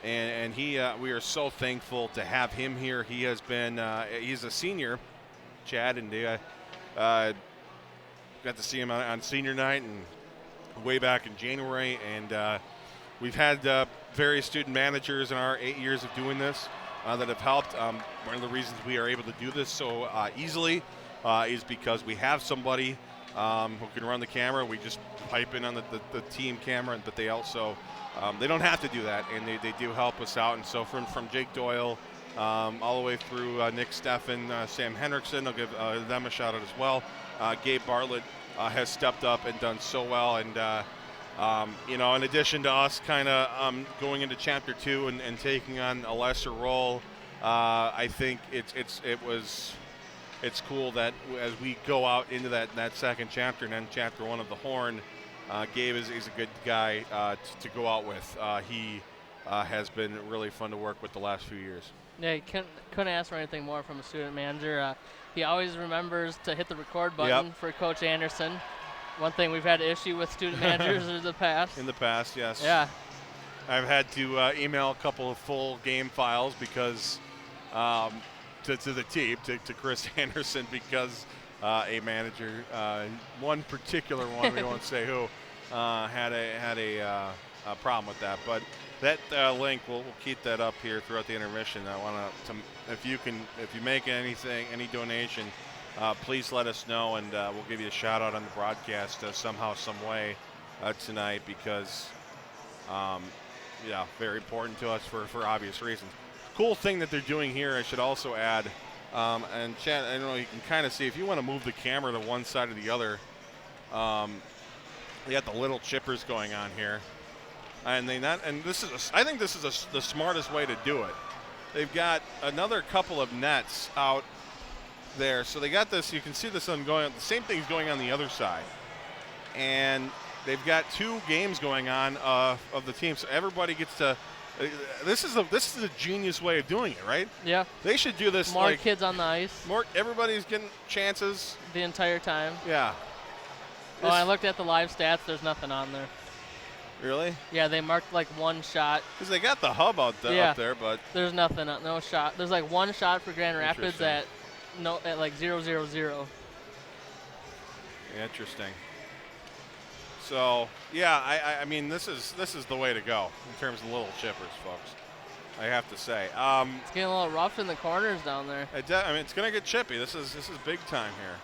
and we are so thankful to have him here. He has been he's a senior, Chad, and got to see him on senior night and way back in January, and we've had various student managers in our 8 years of doing this that have helped. One of the reasons we are able to do this so easily is because we have somebody who can run the camera. We just pipe in on the team camera, but they also they don't have to do that, and they do help us out. And so from Jake Doyle all the way through Nick Steffen, Sam Henriksen, I'll give them a shout out as well. Gabe Bartlett has stepped up and done so well, and in addition to us kind of going into Chapter 2 and taking on a lesser role, I think it's cool that as we go out into that second chapter and then Chapter 1 of the Horn, Gabe is a good guy to go out with. He has been really fun to work with the last few years. Yeah, you couldn't ask for anything more from a student manager. He always remembers to hit the record button for Coach Anderson. One thing we've had an issue with student managers in the past. In the past, yes. Yeah. I've had to email a couple of full game files because to the team, to Chris Anderson, because a manager, one particular one, we won't say who, had a problem with that. But that link, we'll keep that up here throughout the intermission. I want to, if you make any donation, please let us know, and we'll give you a shout out on the broadcast somehow, some way tonight, because very important to us for obvious reasons. Cool thing that they're doing here, I should also add, and Chad, I don't know, you can kind of see if you want to move the camera to one side or the other. They got the little chippers going on here, and I think this is the smartest way to do it. They've got another couple of nets out there, so they got this. You can see this one going on. The same thing's going on the other side, and they've got 2 games going on of the team, so everybody gets to. This is a genius way of doing it, right? Yeah. They should do this. More kids on the ice. Everybody's getting chances the entire time. Yeah. I looked at the live stats. There's nothing on there. Really? Yeah, they marked like one shot. Because they got the hub up there, but there's nothing. No shot. There's like one shot for Grand Rapids at like 0-0-0. Interesting. So I mean this is the way to go in terms of little chippers, folks. I have to say. It's getting a little rough in the corners down there. It's going to get chippy. This is big time here.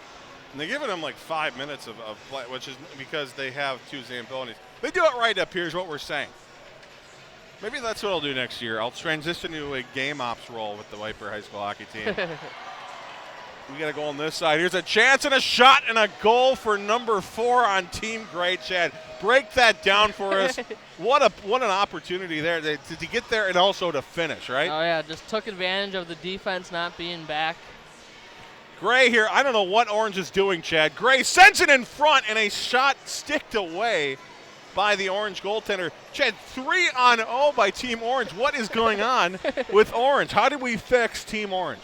And they're giving them like 5 minutes of play, which is because they have 2 Zampinis. They do it right up here is what we're saying. Maybe that's what I'll do next year. I'll transition to a game ops role with the White Bear High School hockey team. We got a goal on this side. Here's a chance and a shot and a goal for number 4 on Team Gray. Chad, break that down for us. What an opportunity there to get there and also to finish, right? Oh, yeah, just took advantage of the defense not being back. Gray here. I don't know what Orange is doing, Chad. Gray sends it in front, and a shot sticked away by the Orange goaltender. Chad, 3-0 by Team Orange. What is going on with Orange? How did we fix Team Orange?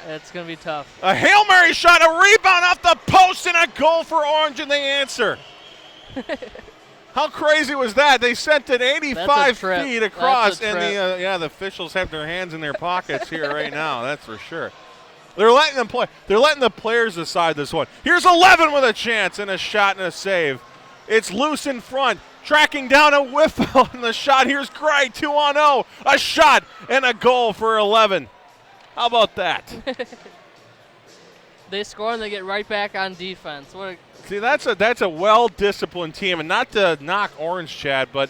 It's going to be tough. A Hail Mary shot, a rebound off the post, and a goal for Orange, and they answer. How crazy was that? They sent it 85 feet across, and the officials have their hands in their pockets here right now. That's for sure. They're letting them play. They're letting the players decide this one. Here's 11 with a chance and a shot and a save. It's loose in front, tracking down a whiff on the shot. Here's Gray, 2-0, a shot and a goal for 11. How about that? They score and they get right back on defense. See, that's a well-disciplined team, and not to knock Orange, Chad, but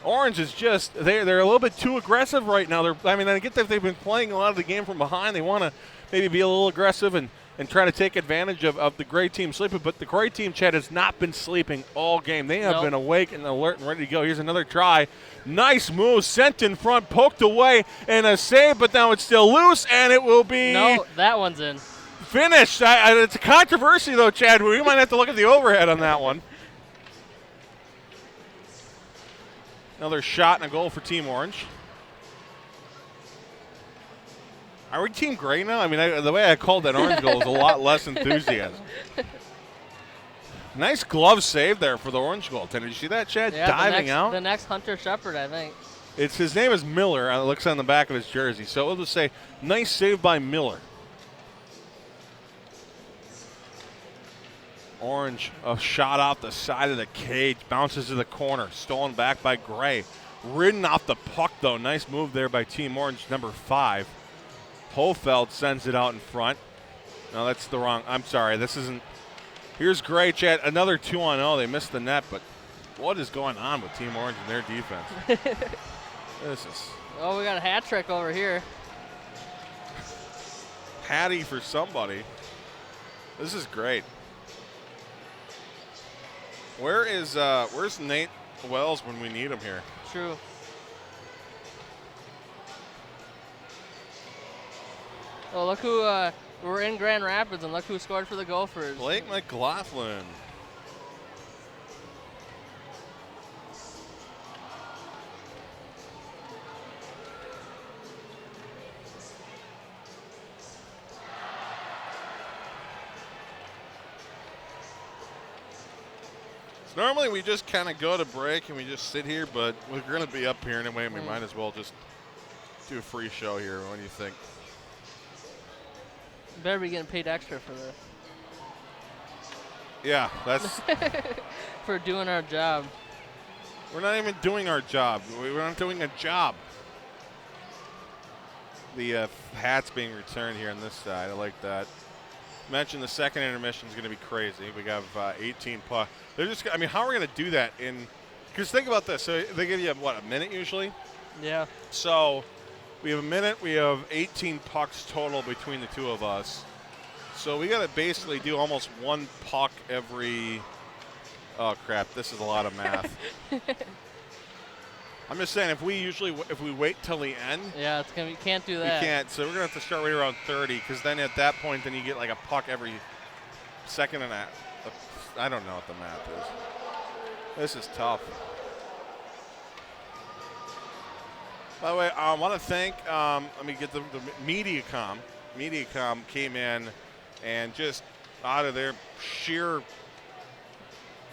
Orange is just they're a little bit too aggressive right now. I get that they've been playing a lot of the game from behind. They want to maybe be a little aggressive and try to take advantage of the Gray team sleeping, but the Gray team, Chad, has not been sleeping all game. They have been awake and alert and ready to go. Here's another try. Nice move, sent in front, poked away, and a save, but now it's still loose, and it will be that one's in. Finished. It's a controversy, though, Chad. We might have to look at the overhead on that one. Another shot and a goal for Team Orange. Are we Team Gray now? The way I called that orange goal is a lot less enthusiasm. Nice glove save there for the Orange goaltender. Did you see that, Chad? Yeah, diving out. The next Hunter Shepard, I think. His name is Miller. It looks on the back of his jersey. So we'll just say, nice save by Miller. Orange, a shot off the side of the cage, bounces to the corner, stolen back by Gray. Ridden off the puck, though. Nice move there by Team Orange, number 5. Hofeld sends it out in front. No, that's the wrong. I'm sorry. This isn't. Here's Gray, Chad. Another 2-0. They missed the net, but what is going on with Team Orange and their defense? This is. Oh, we got a hat trick over here. Hattie for somebody. This is great. Where's Nate Wells when we need him here? True. Oh, look who we're in Grand Rapids, and look who scored for the Gophers. Blake McLaughlin. So normally we just kind of go to break and we just sit here, but we're going to be up here anyway, and we might as well just do a free show here. What do you think? Better be getting paid extra for this. Yeah, that's. For doing our job. We're not even doing our job. We're not doing a job. The hats being returned here on this side. I like that. Mentioned the second intermission is going to be crazy. We have 18 pucks. They're just. How are we going to do that in? Because think about this. So they give you a minute usually. Yeah. So we have a minute. We have 18 pucks total between the two of us. So we got to basically do almost one puck every. Oh crap! This is a lot of math. I'm just saying, if we wait till the end. Yeah, it's gonna. You can't do that. We can't. So we're gonna have to start right around 30, because then at that point, then you get like a puck every second and a. I don't know what the math is. This is tough. By the way, I want to thank. Let me get the Mediacom. Mediacom came in, and just out of their sheer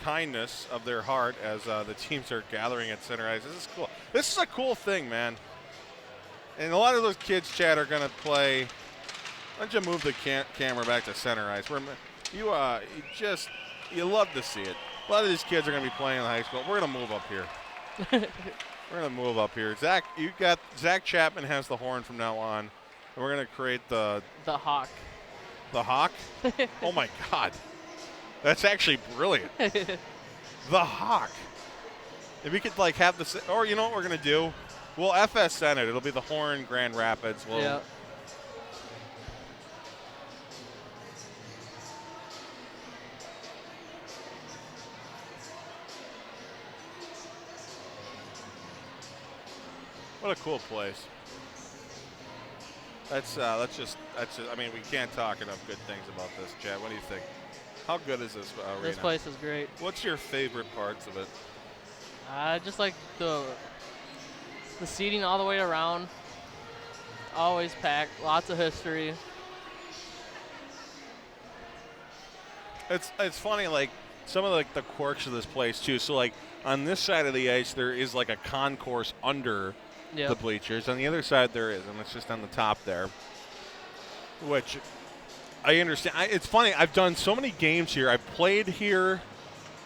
kindness of their heart, as the teams are gathering at Center Ice. This is cool. This is a cool thing, man. And a lot of those kids, Chad, are going to play. Why don't you move the camera back to Center Ice? You love to see it. A lot of these kids are going to be playing in high school. We're going to move up here. We're going to move up here. Zach Chapman has the horn from now on. And we're going to create the Hawk. The Hawk? Oh, my God. That's actually brilliant. The Hawk. If we could have this, or you know what we're going to do? We'll FSN it. It'll be the Horn Grand Rapids. Yeah. What a cool place. That's just. We can't talk enough good things about this, Chad. What do you think? How good is this arena? This place is great. What's your favorite parts of it? I just like the seating all the way around. Always packed. Lots of history. It's funny, like some of the quirks of this place too. So like on this side of the ice, there is like a concourse under Yep. the bleachers. On the other side, there is, and it's just on the top there. Which I understand. It's funny. I've done so many games here. I've played here.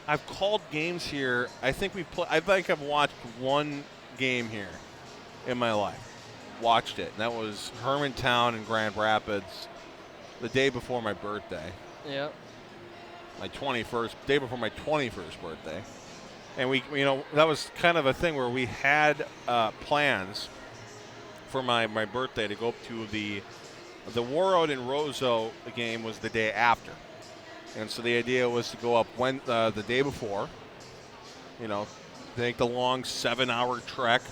I've called games here. I think I've watched one game here in my life. Watched it. And that was Hermantown in Grand Rapids the day before my birthday. Yep. Day before my 21st birthday. And we that was kind of a thing where we had plans for my birthday to go up to the Warroad and Roseau game was the day after. And so the idea was to go up the day before, take the long 7-hour trek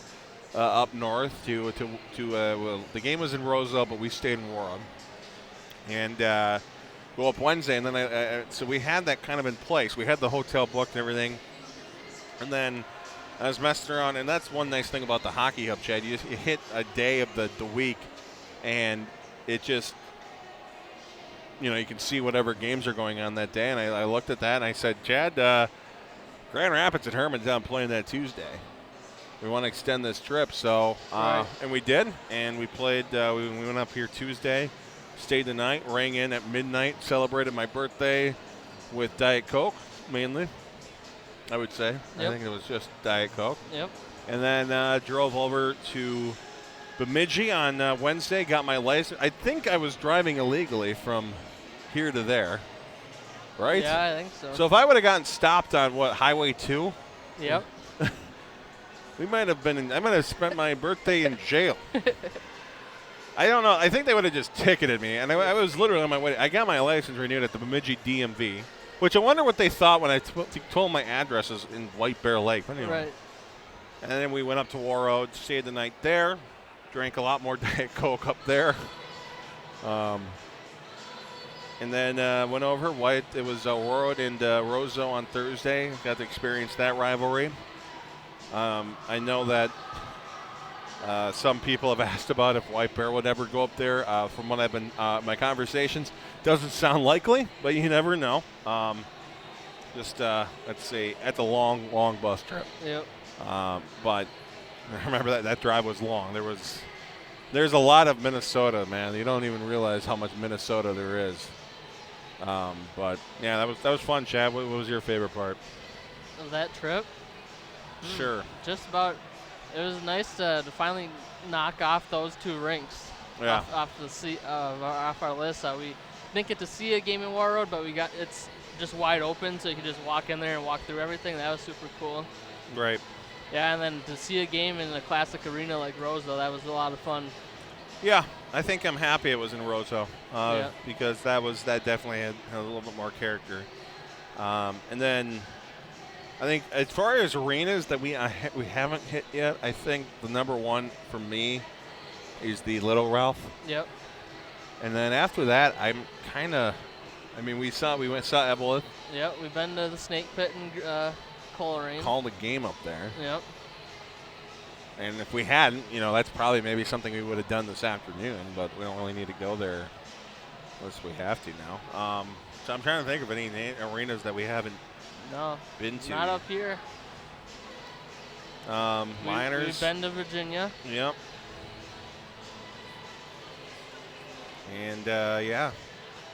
up north to the game was in Roseau, but we stayed in Warroad. And go up Wednesday, and then so we had that kind of in place. We had the hotel booked and everything. And then I was messing around, and that's one nice thing about the Hockey Hub, Chad. You hit a day of the week, and it just, you can see whatever games are going on that day. And I looked at that, and I said, Chad, Grand Rapids and Hermantown playing that Tuesday. We want to extend this trip. So, Right. And we did, and we played. We went up here Tuesday, stayed the night, rang in at midnight, celebrated my birthday with Diet Coke, mainly, I would say. Yep. I think it was just Diet Coke. Yep. And then drove over to Bemidji on Wednesday, got my license. I think I was driving illegally from here to there, right? Yeah, I think so. So if I would have gotten stopped on, Highway 2? Yep. I might have spent my birthday in jail. I don't know. I think they would have just ticketed me. And I was literally on my way. I got my license renewed at the Bemidji DMV, which I wonder what they thought when I told my address is in White Bear Lake. But anyway. Right. And then we went up to Warroad, stayed the night there, drank a lot more Diet Coke up there. And then went over. It was Warroad and Roseau on Thursday. Got to experience that rivalry. I know that some people have asked about if White Bear would ever go up there. From what I've been, my conversations, doesn't sound likely, but you never know. Let's see, that's a long, long bus trip. Yep. But I remember that drive was long. There's a lot of Minnesota, man. You don't even realize how much Minnesota there is. But yeah, that was fun, Chad. What was your favorite part? Of that trip? Sure. Just about. It was nice to finally knock off those 2 rinks Yeah. off our list. We didn't get to see a game in Warroad, but it's just wide open, so you can just walk in there and walk through everything. That was super cool. Right. Yeah, and then to see a game in a classic arena like Roseau, that was a lot of fun. Yeah, I think I'm happy it was in Roseau Yeah. because that definitely had a little bit more character. And then I think as far as arenas that we haven't hit yet, I think the number one for me is the Little Ralph. Yep. And then after that, we saw Evelyn. Yep, we've been to the Snake Pit and Coleraine. Called a game up there. Yep. And if we hadn't, that's probably maybe something we would have done this afternoon, but we don't really need to go there unless we have to now. So I'm trying to think of any arenas that we haven't No. been to. Not up here. Miners. We've been to Virginia. Yep. And, yeah,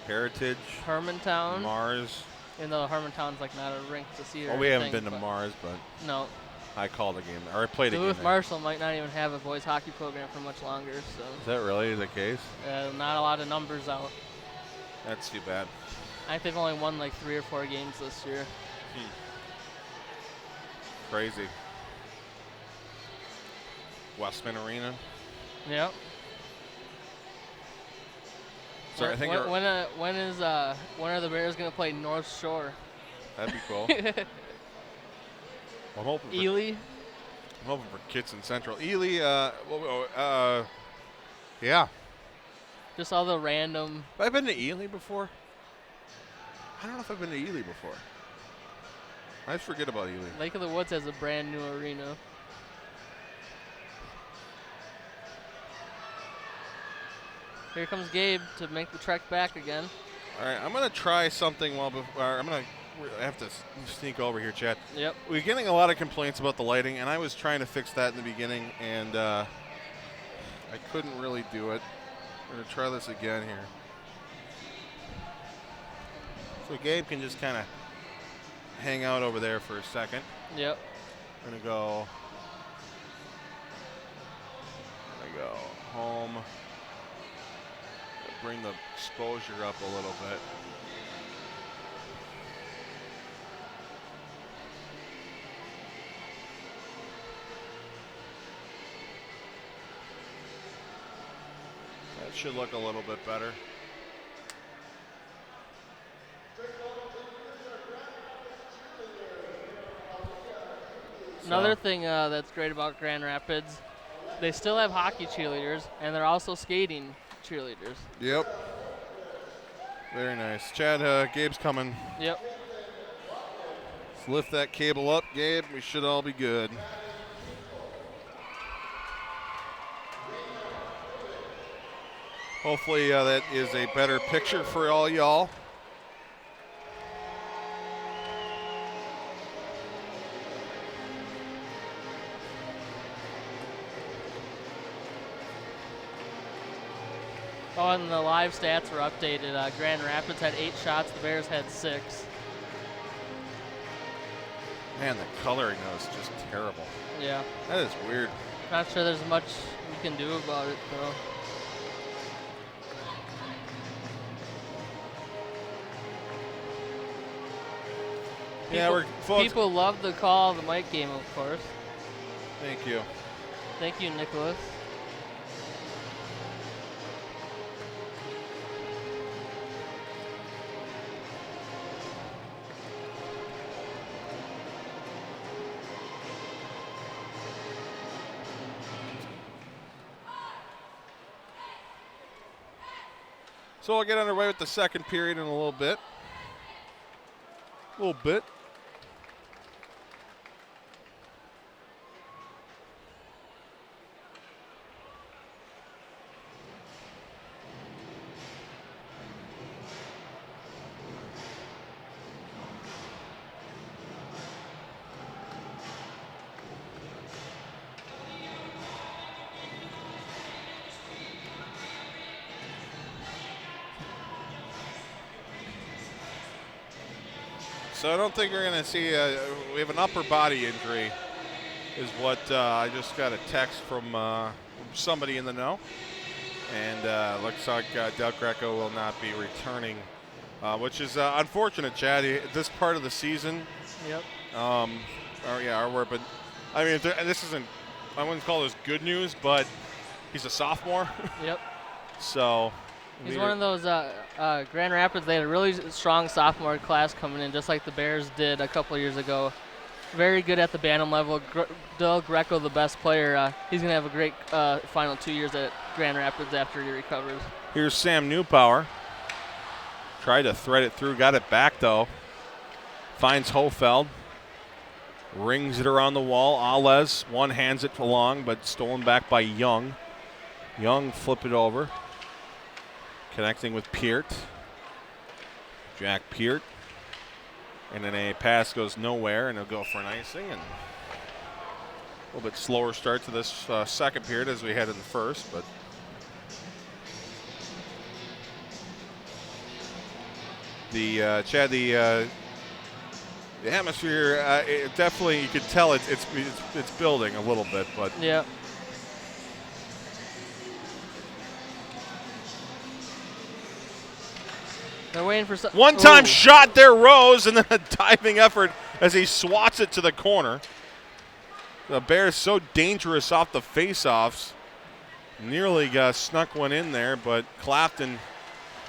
Heritage, Hermantown. Mars. Even though Hermantown's like not a rink to see or Well, we haven't anything, been to but Mars, but No. I called a game, or I played a game Duluth there. Marshall might not even have a boys hockey program for much longer, so Is that really the case? not a lot of numbers out. That's too bad. I think they've only won like 3 or 4 games this year. Crazy. Westman Arena. Yep. So I think when are the Bears gonna play North Shore? that'd be cool. I'm hoping for, Ely. I'm hoping for Kitson Central. Ely, yeah. Just all the random. Have I been to Ely before? I don't know if I've been to Ely before. I forget about Ely. Lake of the Woods has a brand new arena. Here comes Gabe to make the trek back again. All right, I'm going to try something I have to sneak over here, Chad. Yep. We're getting a lot of complaints about the lighting, and I was trying to fix that in the beginning, and I couldn't really do it. We're going to try this again here. So Gabe can just kind of hang out over there for a second. Yep. We're going to go home. Bring the exposure up a little bit. That should look a little bit better. Another thing that's great about Grand Rapids, they still have hockey cheerleaders, and they're also skating cheerleaders. Yep. Very nice. Chad, Gabe's coming. Yep. Let's lift that cable up, Gabe. We should all be good. Hopefully that is a better picture for all y'all. Oh, and the live stats were updated. Grand Rapids had 8 shots. The Bears had 6. Man, the coloring though is just terrible. Yeah. That is weird. Not sure there's much we can do about it, though. People love the call of the Mike game, of course. Thank you. Thank you, Nicholas. So we'll get underway with the second period in a little bit. So I don't think we're going to see, we have an upper body injury is what I just got a text from somebody in the know. And looks like Del Greco will not be returning, which is unfortunate, Chad. This part of the season. Yep. But I mean, this isn't, I wouldn't call this good news, but he's a sophomore. Yep. So. He's one of those Grand Rapids. They had a really strong sophomore class coming in, just like the Bears did a couple of years ago. Very good at the Bantam level. Del Greco, the best player. He's going to have a great final 2 years at Grand Rapids after he recovers. Here's Sam Newpower. Tried to thread it through, got it back though. Finds Hofeld. Rings it around the wall. Alez one hands it along, but stolen back by Young. Young flip it over. Connecting with Peart. Jack Peart. And then a pass goes nowhere, and he'll go for an icing. And a little bit slower start to this second period as we had in the first, but the atmosphere, it definitely, you could tell it's building a little bit, but yeah. They're waiting for some. One-time shot there, Rose, and then a diving effort as he swats it to the corner. The Bears so dangerous off the face-offs. Nearly snuck one in there, but Clapton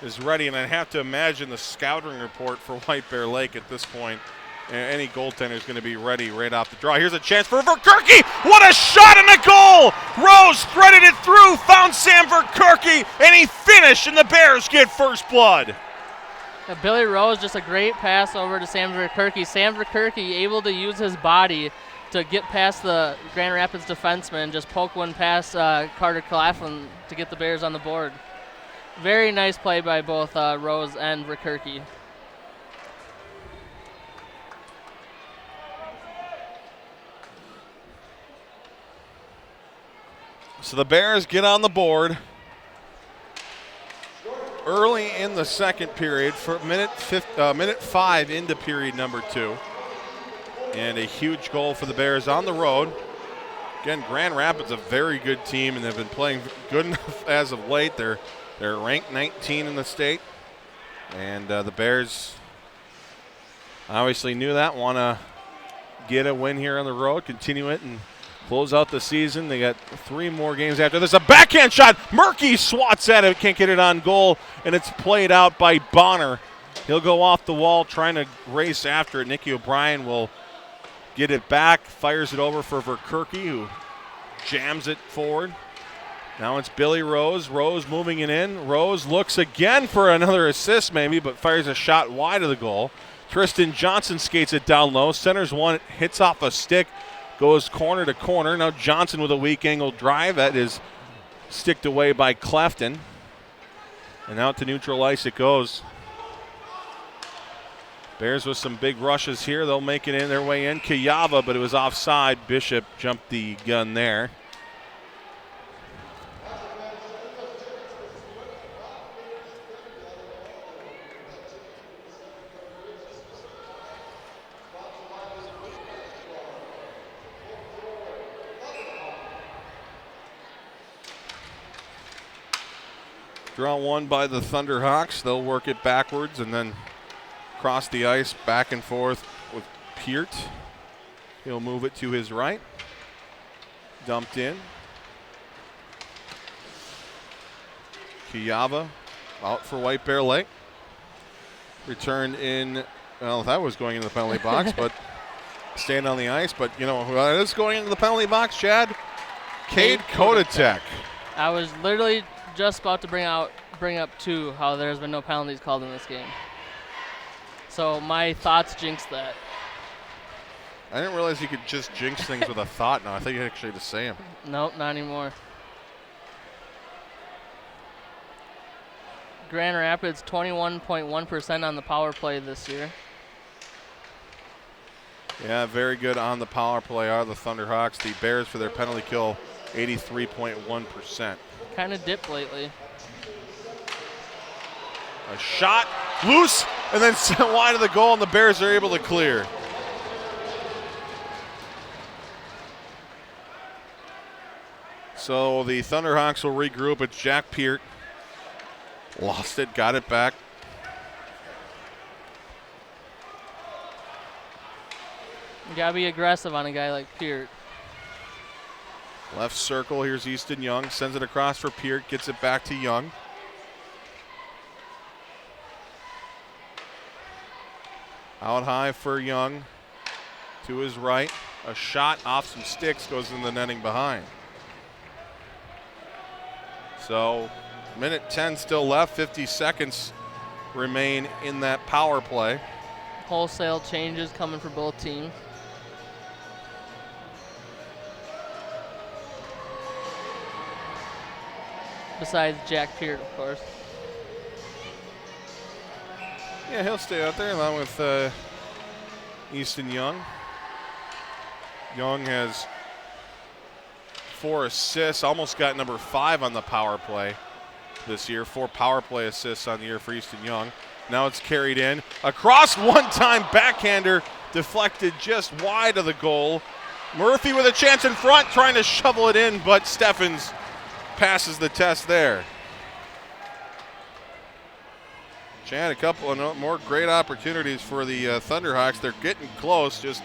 is ready, and I have to imagine the scouting report for White Bear Lake at this point. Any goaltender is going to be ready right off the draw. Here's a chance for Verkerke. What a shot and a goal! Rose threaded it through, found Sam Verkerke, and he finished, and the Bears get first blood. Billy Rose, just a great pass over to Sam Verkerke. Sam Verkerke able to use his body to get past the Grand Rapids defenseman, just poke one past Carter Claflin to get the Bears on the board. Very nice play by both Rose and Verkerke. So the Bears get on the board early in the second period for minute 5 into period number 2. And a huge goal for the Bears on the road. Again, Grand Rapids a very good team, and they've been playing good enough as of late. They're ranked 19 in the state. And the Bears obviously knew that, want to get a win here on the road, continue it, and close out the season. They got 3 more games after this. A backhand shot. Murky swats at it. Can't get it on goal, and it's played out by Bonner. He'll go off the wall trying to race after it. Nicky O'Brien will get it back, fires it over for Verkerke, who jams it forward. Now it's Billy Rose. Rose moving it in. Rose looks again for another assist maybe, but fires a shot wide of the goal. Tristan Johnson skates it down low. Centers one, hits off a stick, goes corner to corner. Now Johnson with a weak angle drive. That is sticked away by Clefton. And out to neutral ice it goes. Bears with some big rushes here. They'll make it in their way in. Kayava, but it was offside. Bishop jumped the gun there. Draw one by the Thunderhawks. They'll work it backwards and then cross the ice back and forth with Peart. He'll move it to his right. Dumped in. Kayava out for White Bear Lake. Returned in, well, that was going into the penalty box, but staying on the ice. But you know who is going into the penalty box, Chad? Cade Kodatek. I was literally just about to bring up too how there's been no penalties called in this game. So my thoughts jinxed that. I didn't realize you could just jinx things with a thought now. I think you actually had to say them. Nope, not anymore. Grand Rapids 21.1% on the power play this year. Yeah, very good on the power play are the Thunderhawks. The Bears for their penalty kill, 83.1%. Kind of dipped lately. A shot, loose, and then sent wide of the goal, and the Bears are able to clear. So the Thunderhawks will regroup. It's Jack Peart. Lost it, got it back. You gotta be aggressive on a guy like Peart. Left circle, here's Easton Young. Sends it across for Peart, gets it back to Young. Out high for Young. To his right. A shot off some sticks, goes in the netting behind. So, minute 10 still left. 50 seconds remain in that power play. Wholesale changes coming for both teams. Besides Jack Peart, of course. Yeah, he'll stay out there along with Easton Young. Young has 4 assists, almost got number 5 on the power play this year. 4 power play assists on the year for Easton Young. Now it's carried in. Across one-time backhander, deflected just wide of the goal. Murphy with a chance in front, trying to shovel it in, but Steffens passes the test there. Chad, a couple of more great opportunities for the Thunderhawks. They're getting close, just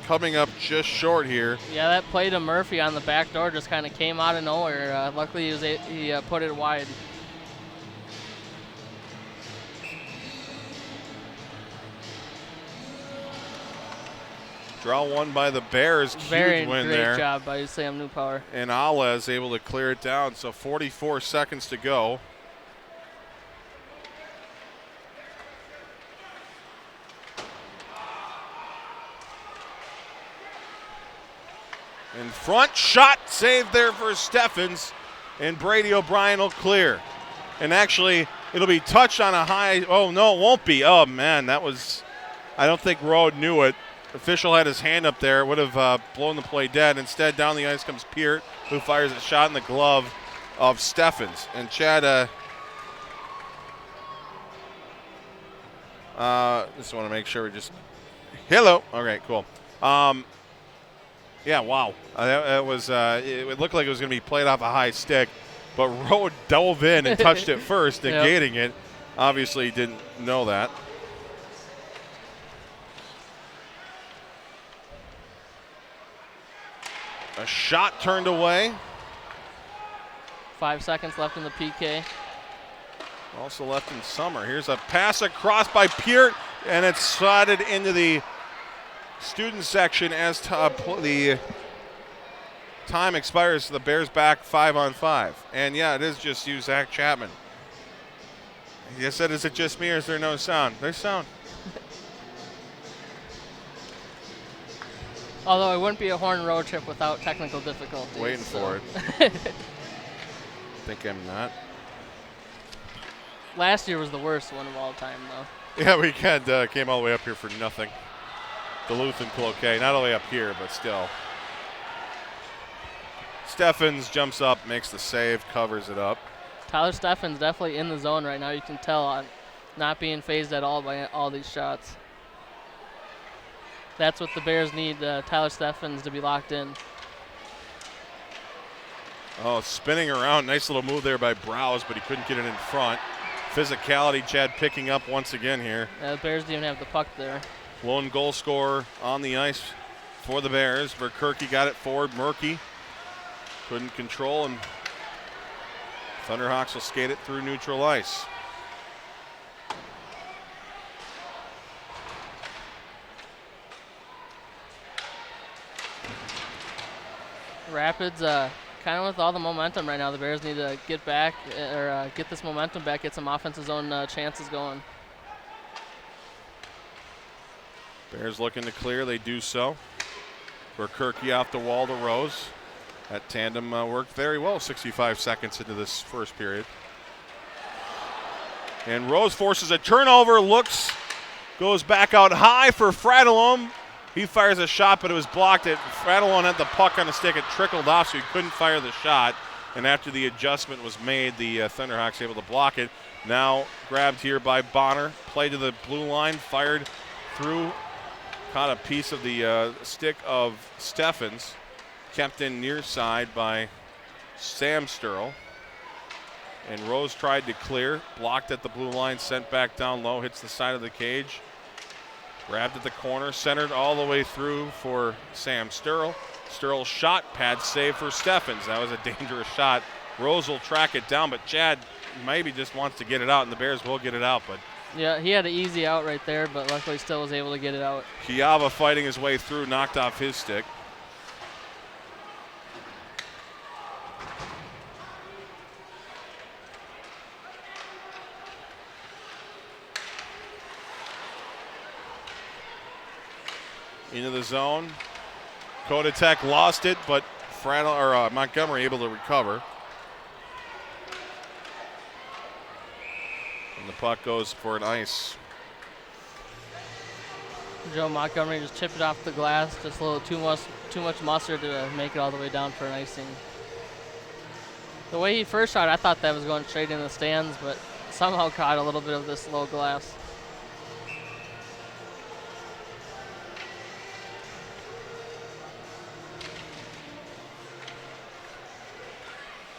coming up just short here. Yeah, that play to Murphy on the back door just kind of came out of nowhere. Luckily, he put it wide. Draw one by the Bears. Very huge win great there. job by Sam Newpower. And Ala is able to clear it down. So 44 seconds to go. Front shot saved there for Steffens, and Brady O'Brien will clear. And actually, it'll be touched on a high. Oh, no, it won't be. Oh, man, that was – I don't think Rode knew it. Official had his hand up there. Would have blown the play dead. Instead, down the ice comes Peart, who fires a shot in the glove of Steffens. And Chad just want to make sure we just – hello. Okay, cool. Yeah, wow. That was it looked like it was going to be played off a high stick, but Rode dove in and touched it first, negating it. Obviously didn't know that. A shot turned away. 5 seconds left in the PK. Also left in Summer. Here's a pass across by Peart, and it's slotted into the student section as the time expires. The Bears back 5-on-5. And, yeah, it is just you, Zach Chapman. You said, is it just me or is there no sound? There's sound. Although it wouldn't be a Horn road trip without technical difficulties. Waiting for it. Think I'm not. Last year was the worst one of all time, though. Yeah, we came all the way up here for nothing. Duluth and Cloquet, not only up here, but still. Steffens jumps up, makes the save, covers it up. Tyler Steffens definitely in the zone right now. You can tell on not being phased at all by all these shots. That's what the Bears need, Tyler Steffens to be locked in. Oh, spinning around. Nice little move there by Browse, but he couldn't get it in front. Physicality, Chad picking up once again here. The Bears didn't even have the puck there. Lone goal scorer on the ice for the Bears. Verkerke got it forward. Murky couldn't control, and Thunderhawks will skate it through neutral ice. Rapids, kind of with all the momentum right now, the Bears need to get back or get this momentum back, get some offensive zone chances going. Bears looking to clear. They do so. Verkerke off the wall to Rose. That tandem worked very well 65 seconds into this first period. And Rose forces a turnover, goes back out high for Fratellum. He fires a shot, but it was blocked. Fratellum had the puck on the stick. It trickled off, so he couldn't fire the shot. And after the adjustment was made, the Thunderhawks able to block it. Now grabbed here by Bonner. Play to the blue line, fired through. Caught a piece of the stick of Steffens. Kept in near side by Sam Sturl. And Rose tried to clear. Blocked at the blue line, sent back down low. Hits the side of the cage. Grabbed at the corner, centered all the way through for Sam Sturl. Sturl's shot, pad save for Steffens. That was a dangerous shot. Rose will track it down, but Chad maybe just wants to get it out, and the Bears will get it out. But yeah, he had an easy out right there, but luckily still was able to get it out. Kiava fighting his way through, knocked off his stick. Into the zone. Kodatek lost it, but Montgomery able to recover. And the puck goes for an ice. Joe Montgomery just chipped it off the glass, just a little too much mustard to make it all the way down for an icing. The way he first shot, I thought that was going straight in the stands, but somehow caught a little bit of this low glass.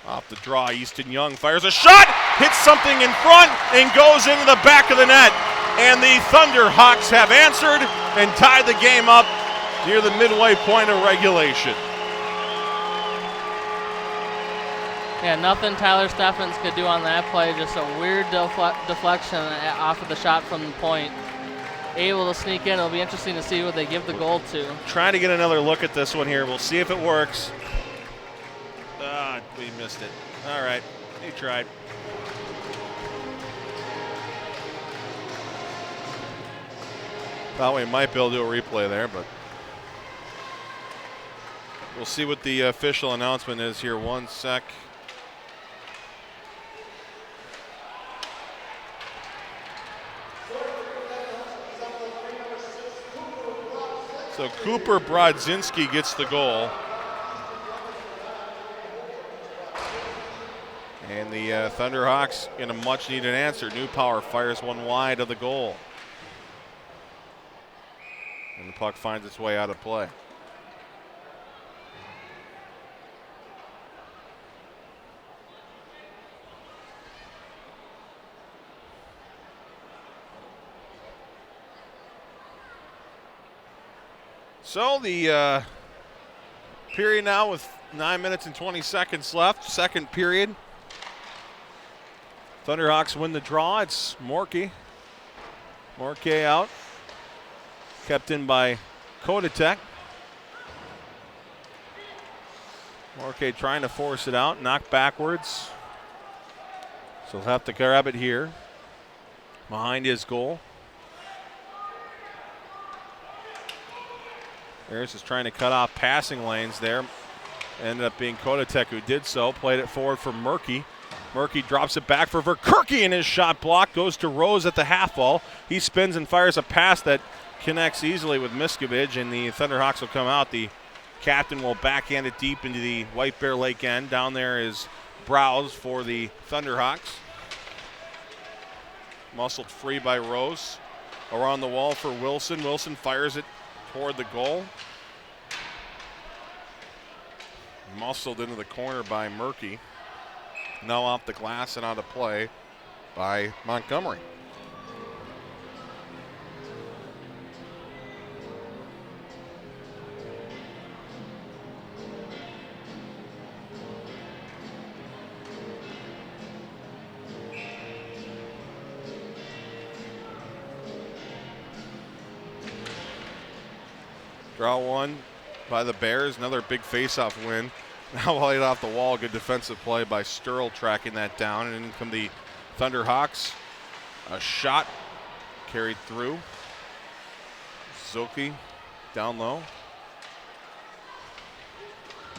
Off the draw, Easton Young fires a shot, hits something in front, and goes into the back of the net. And the Thunderhawks have answered and tied the game up near the midway point of regulation. Yeah, nothing Tyler Steffens could do on that play. Just a weird deflection off of the shot from the point. Able to sneak in. It'll be interesting to see what they give the goal to. Trying to get another look at this one here. We'll see if it works. We missed it. All right, he tried. Thought we might be able to do a replay there, but We'll see what the official announcement is here. 1 sec. So Cooper Brodzinski gets the goal. And the Thunderhawks in a much-needed answer. New Power fires one wide of the goal. And the puck finds its way out of play. So the period now with 9 minutes and 20 seconds left. Second period. Thunderhawks win the draw. It's Morkey. Morkey out. Kept in by Kodatek. Morkey trying to force it out. Knocked backwards. So he'll have to grab it here. Behind his goal. Harris is trying to cut off passing lanes there. Ended up being Kodatek who did so. Played it forward for Murky. Murky drops it back for Verkerke, and his shot block goes to Rose at the half wall. He spins and fires a pass that connects easily with Miskovich, and the Thunderhawks will come out. The captain will backhand it deep into the White Bear Lake end. Down there is Browse for the Thunderhawks. Muscled free by Rose. Around the wall for Wilson. Wilson fires it toward the goal. Muscled into the corner by Murky. Now off the glass and out of play by Montgomery. Draw one by the Bears. Another big face-off win. Now laid off the wall. Good defensive play by Sturl tracking that down. And in come the Thunderhawks. A shot carried through. Zoki down low.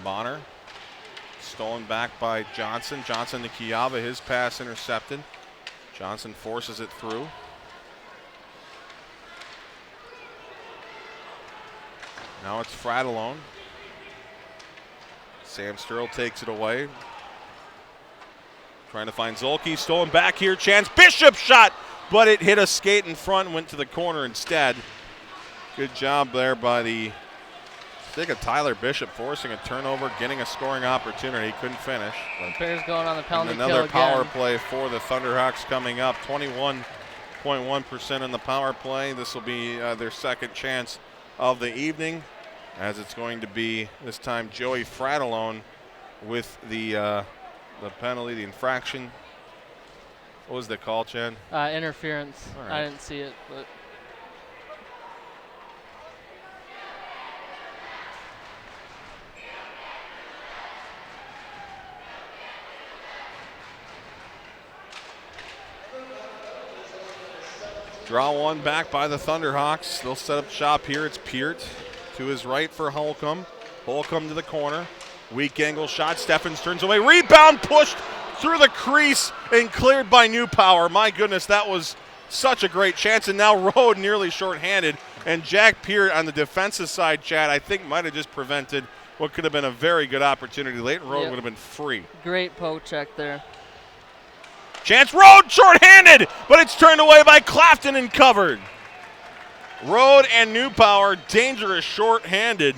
Bonner. Stolen back by Johnson. Johnson to Kiava. His pass intercepted. Johnson forces it through. Now it's Fratellone. Sam Sturl takes it away. Trying to find Zolke. Stolen back here. Chance. Bishop shot, but it hit a skate in front and went to the corner instead. Good job there by the stick of Tyler Bishop, forcing a turnover, getting a scoring opportunity. Couldn't finish. Bears going on the penalty kill another again. Power play for the Thunderhawks coming up. 21.1% in the power play. This will be their second chance of the evening, as it's going to be this time Joey Fratellone with the penalty, the infraction. What was the call, Chad? Interference. Right. I didn't see it, but draw one back by the Thunderhawks. They'll set up shop here. It's Peart to his right for Holcomb. Holcomb to the corner. Weak angle shot. Steffens turns away. Rebound pushed through the crease and cleared by New Power. My goodness, that was such a great chance. And now Rode nearly shorthanded. And Jack Peart on the defensive side, Chad, I think might have just prevented what could have been a very good opportunity. Leighton Rode would have been free. great poke check there. Chance Rode shorthanded, but it's turned away by Clafton and covered. Rode and New Power dangerous shorthanded.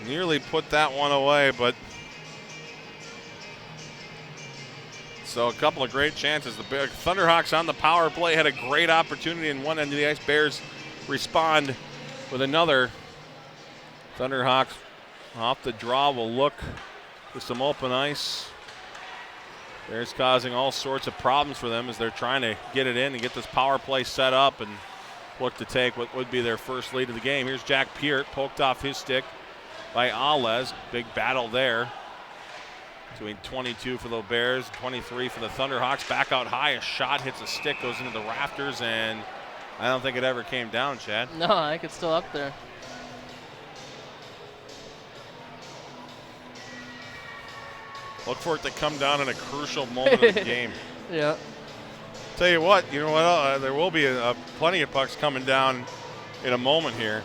Nearly put that one away, but so a couple of great chances. The Thunderhawks on the power play had a great opportunity in one end of the ice. Bears respond with another. Thunderhawks off the draw will look for some open ice. Bears causing all sorts of problems for them as they're trying to get it in and get this power play set up and look to take what would be their first lead of the game. Here's Jack Peart, poked off his stick by Alez. Big battle there between 22 for the Bears, 23 for the Thunderhawks. Back out high, a shot hits a stick, goes into the rafters, and I don't think it ever came down, Chad. No, I think it's still up there. Look for it to come down in a crucial moment of the game. Yeah. Tell you what, you know what? There will be plenty of pucks coming down in a moment here.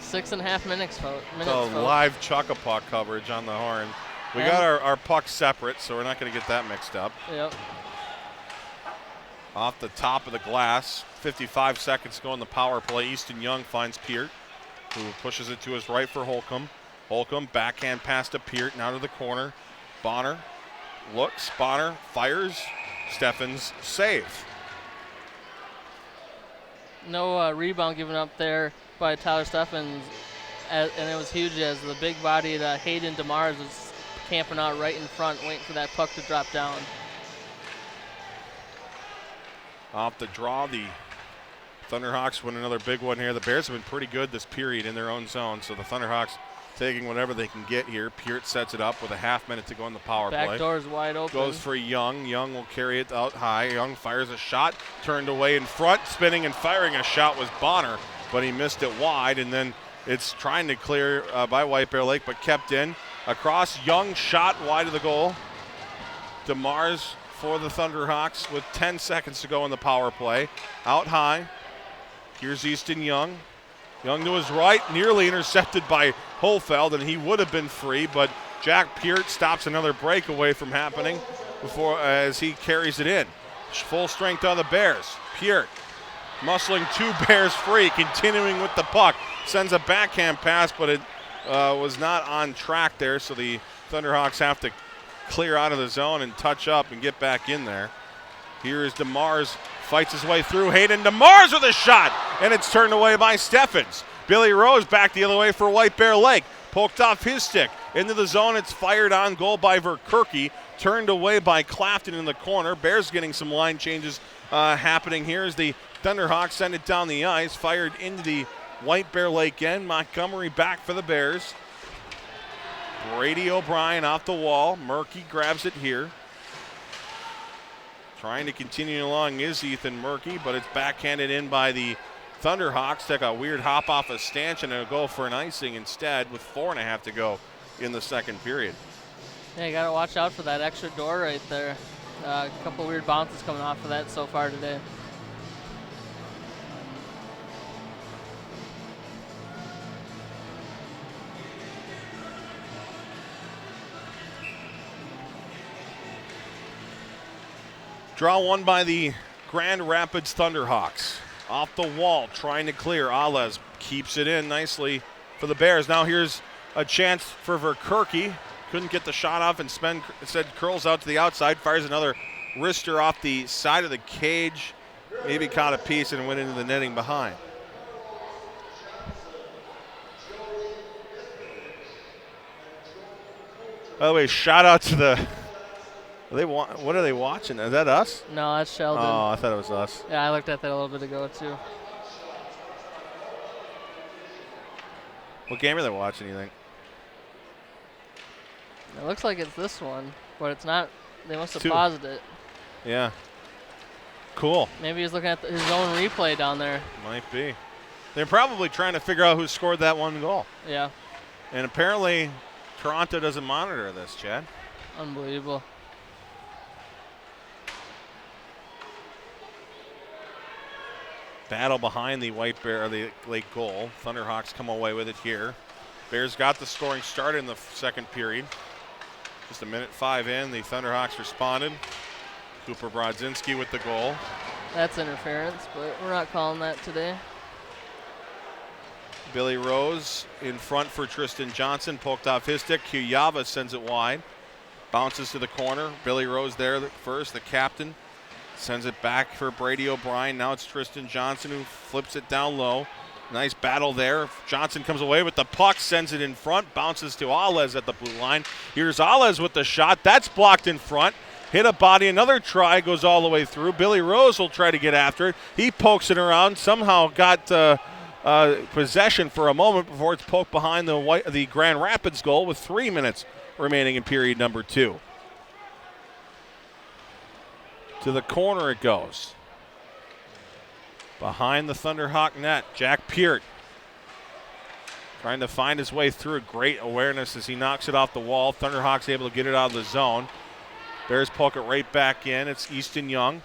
6.5 minutes, folks. Live Chuck-a-Puck coverage on the horn. We got our pucks separate, so we're not going to get that mixed up. Yep. Off the top of the glass, 55 seconds to go in the power play. Easton Young finds Peart, who pushes it to his right for Holcomb. Holcomb, backhand pass to Peart, now to the corner. Bonner looks, Bonner fires, Steffens save. No rebound given up there by Tyler Steffens, and it was huge as the big-bodied Hayden DeMars was camping out right in front, waiting for that puck to drop down. Off the draw, the Thunderhawks win another big one here. The Bears have been pretty good this period in their own zone, so the Thunderhawks taking whatever they can get here. Peart sets it up with a half minute to go in the power play. Back door's wide open. Goes for Young. Young will carry it out high. Young fires a shot, turned away in front. Spinning and firing a shot was Bonner, but he missed it wide, and then it's trying to clear by White Bear Lake, but kept in. Across, Young shot wide of the goal. DeMars for the Thunderhawks with 10 seconds to go in the power play. Out high. Here's Easton Young. Young to his right, nearly intercepted by Holfeld, and he would have been free, but Jack Peart stops another breakaway from happening before as he carries it in. Full strength on the Bears. Peart muscling two Bears free, continuing with the puck. Sends a backhand pass, but it was not on track there, so the Thunderhawks have to clear out of the zone and touch up and get back in there. Here is DeMars, fights his way through. Hayden DeMars with a shot, and it's turned away by Steffens. Billy Rose back the other way for White Bear Lake. Poked off his stick. Into the zone, it's fired on goal by Verkerke. Turned away by Clafton in the corner. Bears getting some line changes happening here as the Thunderhawks send it down the ice. Fired into the White Bear Lake end. Montgomery back for the Bears. Brady O'Brien off the wall. Murky grabs it here. Trying to continue along is Ethan Murky, but it's backhanded in by the Thunderhawks. Took a weird hop off a stanchion and a goal for an icing instead with 4.5 to go in the second period. Yeah, you got to watch out for that extra door right there. A couple weird bounces coming off of that so far today. Draw one by the Grand Rapids Thunderhawks. Off the wall, trying to clear. Alez keeps it in nicely for the Bears. Now here's a chance for Verkerke. Couldn't get the shot off, and instead curls out to the outside. Fires another wrister off the side of the cage. Maybe caught a piece and went into the netting behind. By the way, shout out to the... what are they watching? Is that us? No, that's Sheldon. Oh, I thought it was us. Yeah, I looked at that a little bit ago, too. What game are they watching, you think? It looks like it's this one, but it's not. They must have Two. paused it. Yeah. Cool. Maybe he's looking at his own replay down there. Might be. They're probably trying to figure out who scored that one goal. Yeah. And apparently, Toronto doesn't monitor this, Chad. Unbelievable. Battle behind the White Bear, or the Lake goal. Thunderhawks come away with it here. Bears got the scoring started in the second period. Just a minute 5 in, the Thunderhawks responded. Cooper Brodzinski with the goal. That's interference, but we're not calling that today. Billy Rose in front for Tristan Johnson, poked off his stick. Kuyava sends it wide. Bounces to the corner. Billy Rose there first, the captain. Sends it back for Brady O'Brien. Now it's Tristan Johnson who flips it down low. Nice battle there. Johnson comes away with the puck, sends it in front, bounces to Alez at the blue line. Here's Alez with the shot. That's blocked in front. Hit a body. Another try goes all the way through. Billy Rose will try to get after it. He pokes it around. Somehow got possession for a moment before it's poked behind the Grand Rapids goal with 3 minutes remaining in period number 2. To the corner it goes. Behind the Thunderhawk net, Jack Peart trying to find his way through. Great awareness as he knocks it off the wall. Thunderhawks able to get it out of the zone. Bears poke it right back in. It's Easton Young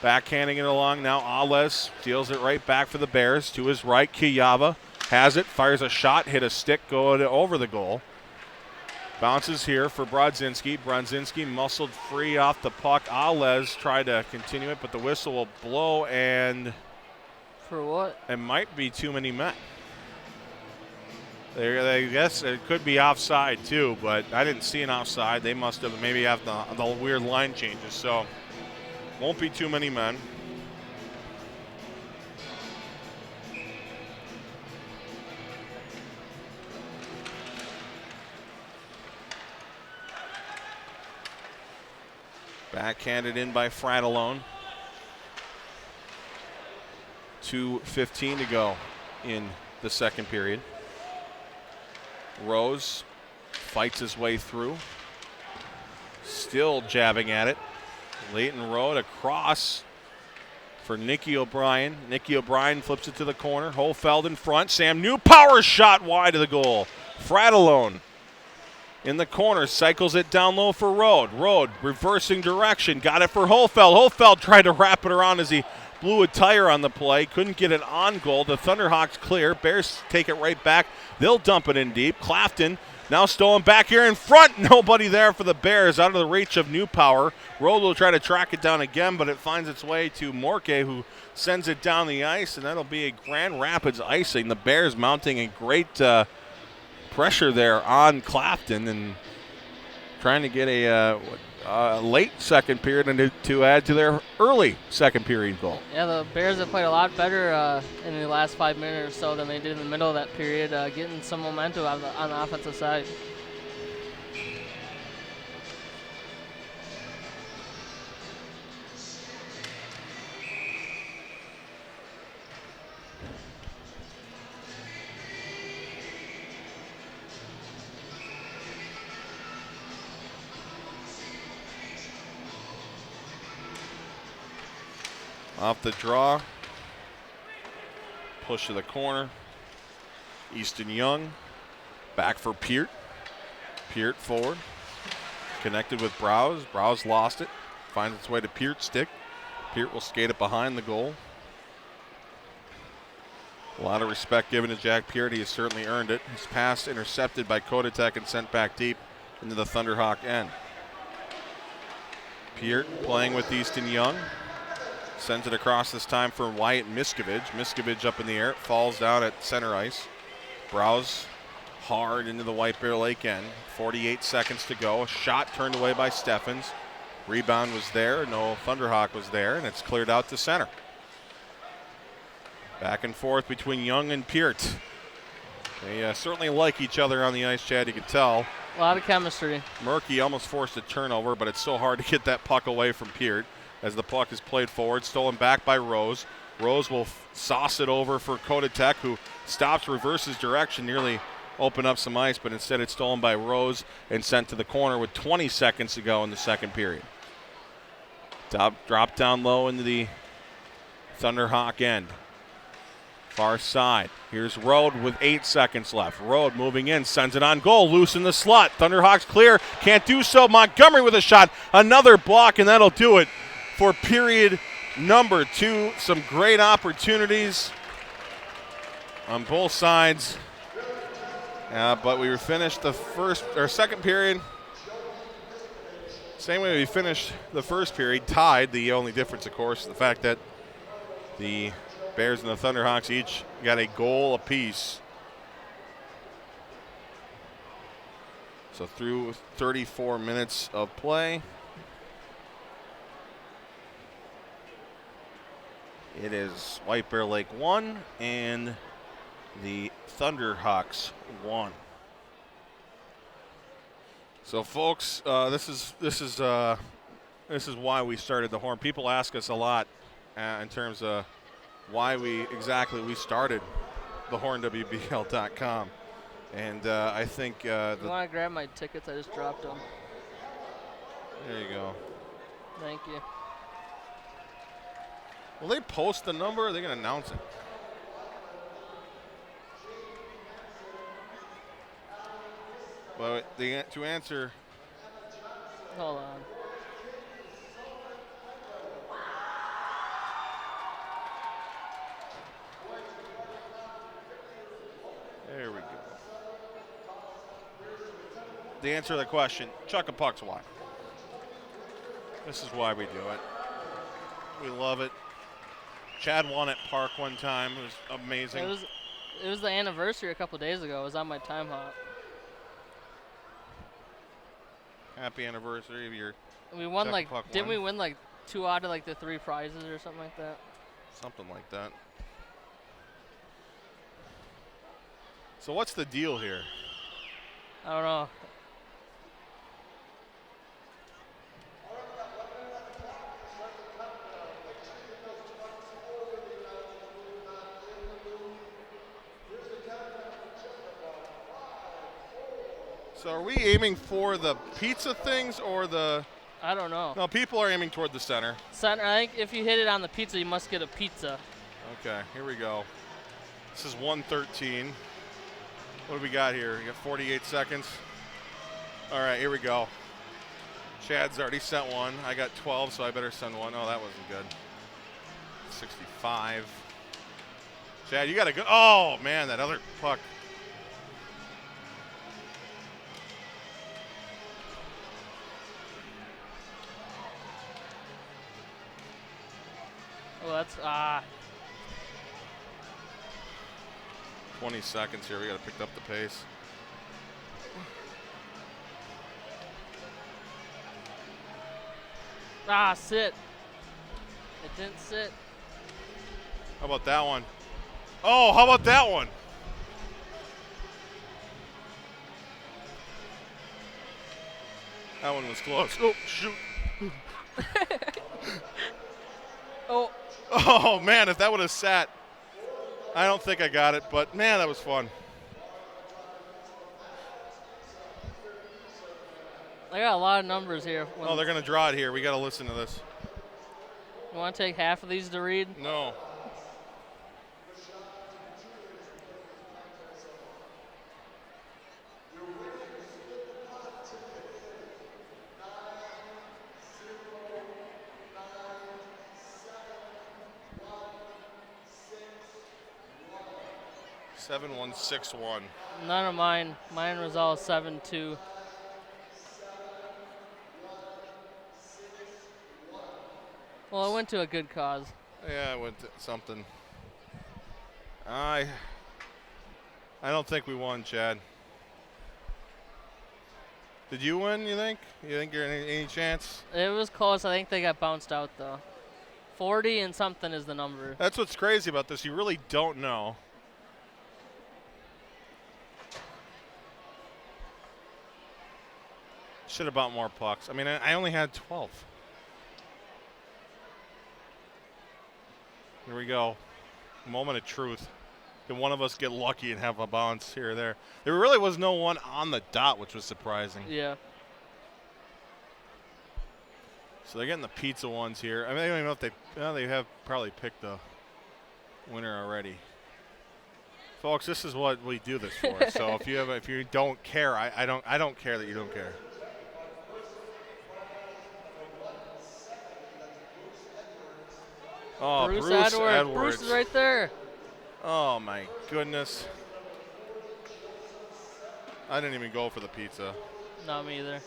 backhanding it along now. Ales steals it right back for the Bears. To his right, Kiyava has it, fires a shot, hit a stick, going over the goal. Bounces here for Brodzinski. Brodzinski muscled free off the puck. Ales tried to continue it, but the whistle will blow, and For what? it might be too many men. I guess it could be offside too, but I didn't see an offside. They must have maybe have the weird line changes, so won't be too many men. Backhanded in by Fratellone. 2:15 to go in the second period. Rose fights his way through. Still jabbing at it. Leighton Road across for Nicky O'Brien. Nicky O'Brien flips it to the corner. Holfeld in front. Sam New power shot wide of the goal. Fratellone in the corner, cycles it down low for Road. Road reversing direction, got it for Holfeld. Holfeld tried to wrap it around as he blew a tire on the play. Couldn't get it on goal. The Thunderhawks clear. Bears take it right back. They'll dump it in deep. Clafton now stolen back here in front. Nobody there for the Bears, out of the reach of New Power. Road will try to track it down again, but it finds its way to Morke, who sends it down the ice, and that'll be a Grand Rapids icing. The Bears mounting a great pressure there on Clafton and trying to get a late second period and to add to their early second period goal. Yeah, the Bears have played a lot better in the last 5 minutes or so than they did in the middle of that period, getting some momentum on the offensive side. Off the draw. Push to the corner. Easton Young. Back for Peart. Peart forward. Connected with Browse. Browse lost it. Finds its way to Peart's stick. Peart will skate it behind the goal. A lot of respect given to Jack Peart. He has certainly earned it. His pass intercepted by Kodatek and sent back deep into the Thunderhawk end. Peart playing with Easton Young. Sends it across this time for Wyatt Miskovich. Miskovich up in the air. It falls down at center ice. Browse hard into the White Bear Lake end. 48 seconds to go. A shot turned away by Steffens. Rebound was there. No Thunderhawk was there, and it's cleared out to center. Back and forth between Young and Peart. They certainly like each other on the ice, Chad, you could tell. A lot of chemistry. Murky almost forced a turnover, but it's so hard to get that puck away from Peart as the puck is played forward, stolen back by Rose. Rose will sauce it over for Kodatek, who stops, reverses direction, nearly open up some ice, but instead it's stolen by Rose and sent to the corner with 20 seconds to go in the second period. Drop down low into the Thunderhawk end. Far side. Here's Road with 8 seconds left. Road moving in, sends it on goal, loose in the slot. Thunderhawks clear, can't do so. Montgomery with a shot, another block, and that'll do it for period number 2. Some great opportunities on both sides. But we finished the second period same way we finished the first period, tied. The only difference, of course, is the fact that the Bears and the Thunderhawks each got a goal apiece. So through 34 minutes of play, it is White Bear Lake 1 and the Thunderhawks 1. So, folks, this is why we started the Horn. People ask us a lot in terms of why we started the HornWBL.com, and I think you want to grab my tickets? I just dropped them. There you go. Thank you. Will they post the number, or are they going to announce it? Well, to answer, Hold on. there we go. The answer to the question, Chuck a Puck's why. This is why we do it. We love it. Chad won at Park one time. It was amazing. It was the anniversary a couple days ago. It was on my time hop. Happy anniversary of your We won Chuck a Puck didn't won. we win like 2 out of like the 3 prizes or something like that? Something like that. So what's the deal here? I don't know. So are we aiming for the pizza things or the... I don't know. No, people are aiming toward the center. Center, I think if you hit it on the pizza, you must get a pizza. Okay, here we go. This is 113. What do we got here? We got 48 seconds. All right, here we go. Chad's already sent one. I got 12, so I better send one. Oh, that wasn't good. 65. Chad, you got to go. Oh, man, that other puck. Oh, that's 20 seconds here. We got to pick up the pace. sit. It didn't sit. How about that one? Oh, how about that one? That one was close. Oh, shoot. Oh, Oh, man, if that would have sat, I don't think I got it, but, man, that was fun. I got a lot of numbers here. Oh, they're going to draw it here. We got to listen to this. You want to take half of these to read? No. Seven 1 6 1. None of mine. Mine was all 7-2. Well, it went to a good cause. Yeah, I went to something. I don't think we won, Chad. Did you win, you think? You think you're any chance? It was close. I think they got bounced out, though. 40 and something is the number. That's what's crazy about this. You really don't know. Should have bought more pucks. I mean, I only had 12. Here we go. Moment of truth. Can one of us get lucky and have a bounce here or there? There really was no one on the dot, which was surprising. Yeah. So they're getting the pizza ones here. I mean, I don't even know if they have probably picked the winner already. Folks, this is what we do this for. So if you don't care, I don't care that you don't care. Oh, Bruce Edwards. Bruce is right there. Oh, my goodness. I didn't even go for the pizza. Not me either.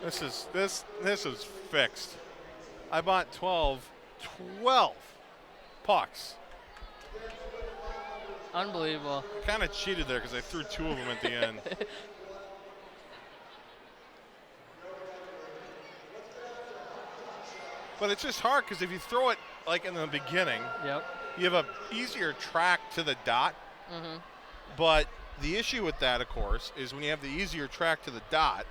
This is fixed. I bought 12 pucks. Unbelievable. Kind of cheated there because I threw 2 of them at the end. But it's just hard because if you throw it like in the beginning, Yep. you have a easier track to the dot. Mm-hmm. But the issue with that, of course, is when you have the easier track to the dot,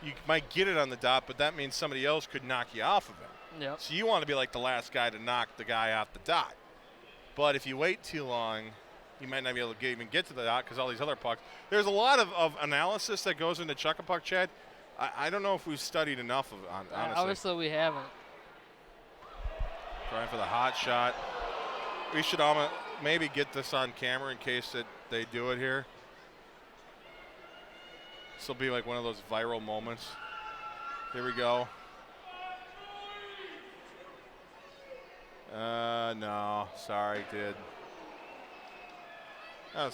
you might get it on the dot, but that means somebody else could knock you off of it. Yep. So you want to be like the last guy to knock the guy off the dot. But if you wait too long, you might not be able to even get to the dot because all these other pucks. There's a lot of analysis that goes into Chuck a Puck, Chad. I don't know if we've studied enough of it, honestly. Obviously, we haven't. Trying for the hot shot. We should maybe get this on camera in case that they do it here. This will be like one of those viral moments. Here we go. No, sorry, dude. That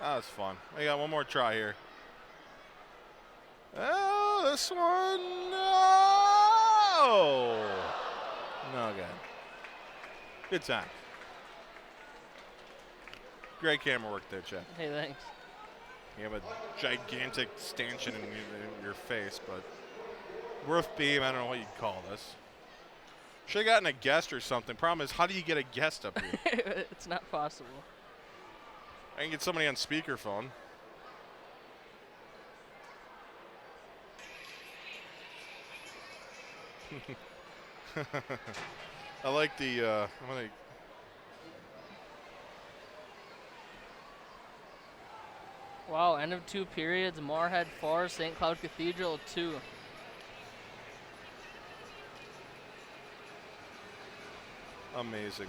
was fun. We got one more try here. Oh, this one, no good. Good time. Great camera work there, Chad. Hey, thanks. You have a gigantic stanchion in your face, but roof beam, I don't know what you'd call this. Should have gotten a guest or something. Problem is, how do you get a guest up here? It's not possible. I can get somebody on speakerphone. I like the, Wow, end of 2 periods. Moorhead 4, St. Cloud Cathedral 2. amazing.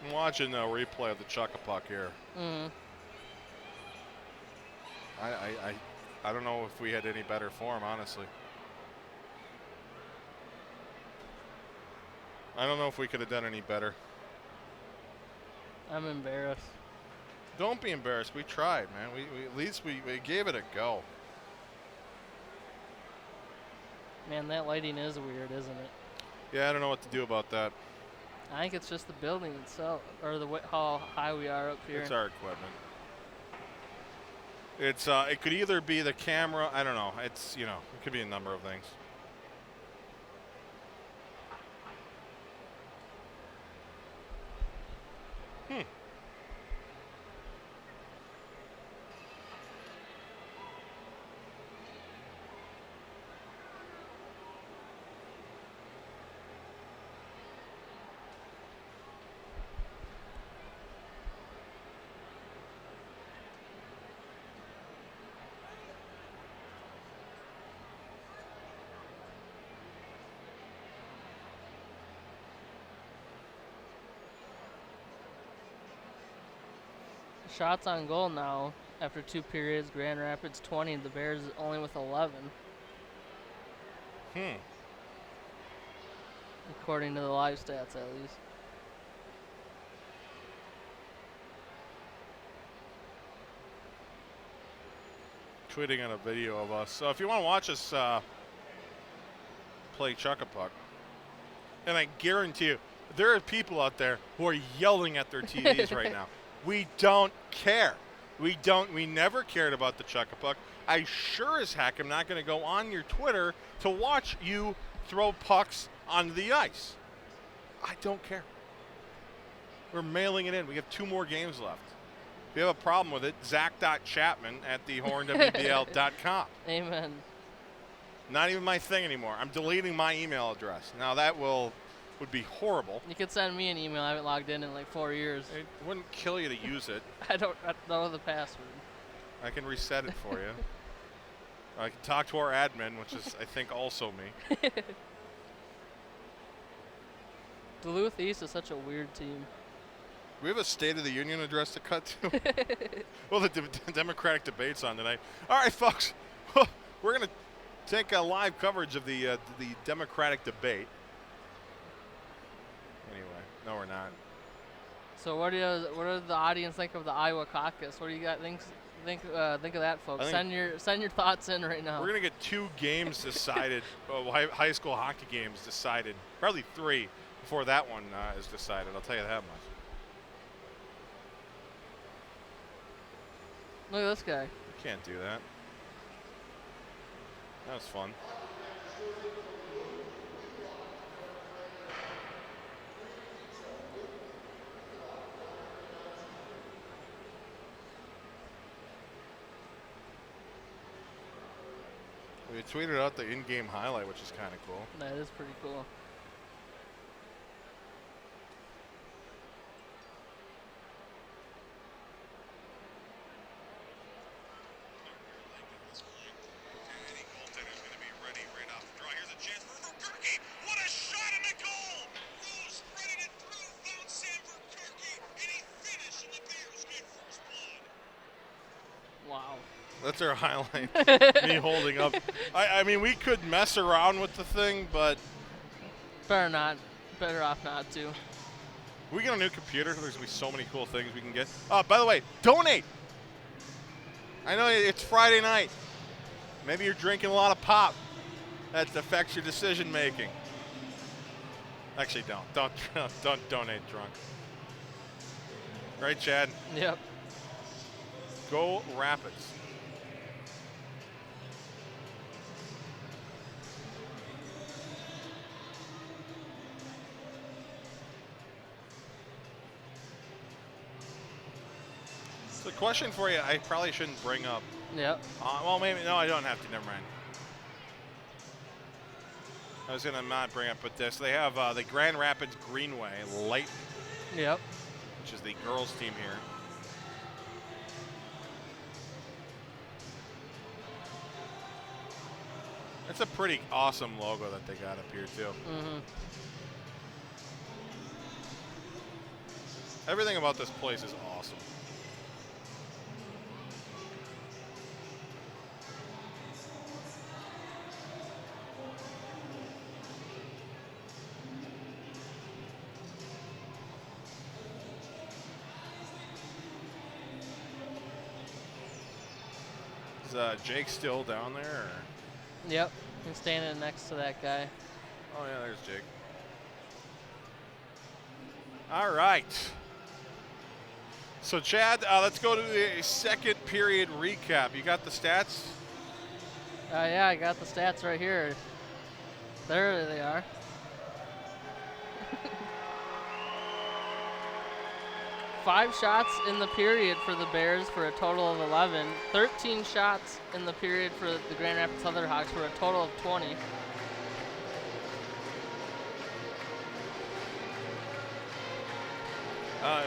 I'm watching a replay of the Chuck-a-Puck here. Mm. I don't know if we had any better form, honestly. I don't know if we could have done any better. I'm embarrassed. Don't be embarrassed. We tried, man. We at least we gave it a go. Man, that lighting is weird, isn't it? Yeah, I don't know what to do about that. I think it's just the building itself, or how high we are up here. It's our equipment. It's it could either be the camera. I don't know. It's it could be a number of things. Shots on goal now after 2 periods. Grand Rapids 20. The Bears only with 11. According to the live stats, at least. Tweeting on a video of us. So if you want to watch us play Chuck-a-Puck, and I guarantee you, there are people out there who are yelling at their TVs right now. We don't care. We never cared about the Chuck-a-Puck. I sure as heck am not going to go on your Twitter to watch you throw pucks on the ice. I don't care. We're mailing it in. We have 2 more games left. If you have a problem with it, Zach.Chapman at thehornwbl.com. Amen. Not even my thing anymore. I'm deleting my email address. Now that would be horrible. You could send me an email. I haven't logged in like 4 years. It wouldn't kill you to use it. I don't know the password. I can reset it for you. I can talk to our admin, which is, I think, also me. Duluth East is such a weird team. We have a State of the Union address to cut to. Well, the Democratic debate's on tonight. All right, folks. We're going to take a live coverage of the Democratic debate. Anyway, no, we're not. So what do the audience think of the Iowa caucus? What do you got think of that, folks? Send your thoughts in right now. We're gonna get 2 games decided, high school hockey games decided, probably 3 before that one is decided. I'll tell you that much. Look at this guy. You can't do that. That was fun. We tweeted out the in-game highlight, which is kind of cool. That is pretty cool. That's our highlight. Me holding up. I mean, we could mess around with the thing, but Better not. Better off not to. we get a new computer. There's gonna be so many cool things we can get. By the way, donate. I know it's Friday night. Maybe you're drinking a lot of pop. That affects your decision making. Actually, don't donate drunk. Right, Chad? Yep. Go Rapids. So, the question for you, I probably shouldn't bring up. Yep. Well, maybe no, I don't have to. Never mind. I was gonna not bring up, but this they have the Grand Rapids Greenway Light, Yep. which is the girls' team here. It's a pretty awesome logo that they got up here too. Mm-hmm. Everything about this place is awesome. Is Jake still down there? Or? Yep. He's standing next to that guy. Oh yeah, there's Jake. All right. So Chad, let's go to the second period recap. You got the stats? Yeah, I got the stats right here. There they are. 5 shots in the period for the Bears for a total of 11. 13 shots in the period for the Grand Rapids Thunderhawks for a total of 20.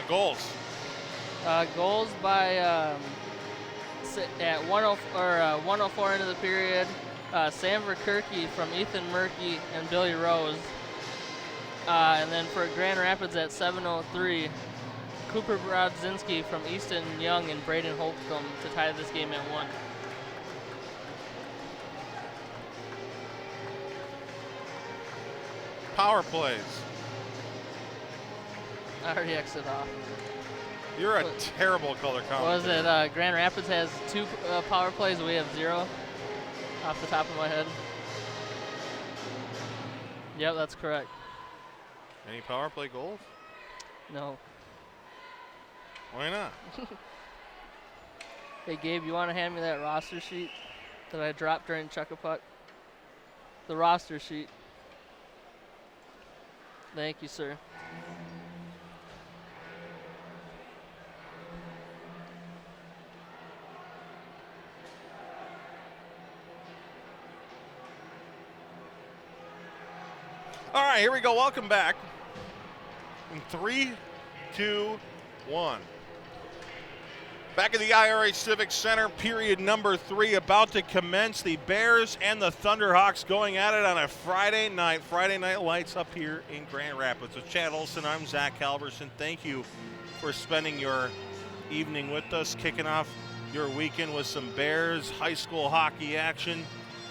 Goals. Goals by at 104 into the period. Sam Verkerke from Ethan Murky and Billy Rose. And then for Grand Rapids at 7:03, Cooper Brodzinski from Easton Young and Braden Holcomb to tie this game at 1. Power plays. I already exited off. You're a terrible color What was commentator. it? Grand Rapids has 2 power plays. We have 0 off the top of my head. Yep, that's correct. Any power play goals? No. Why not? Hey, Gabe, you want to hand me that roster sheet that I dropped during Chuck-a-Puck? The roster sheet. Thank you, sir. All right, here we go. Welcome back. In 3, 2, 1. Back at the IRA Civic Center, period number 3 about to commence. The Bears and the Thunderhawks going at it on a Friday night. Friday Night Lights up here in Grand Rapids. With Chad Olson, I'm Zach Halverson. Thank you for spending your evening with us, kicking off your weekend with some Bears high school hockey action.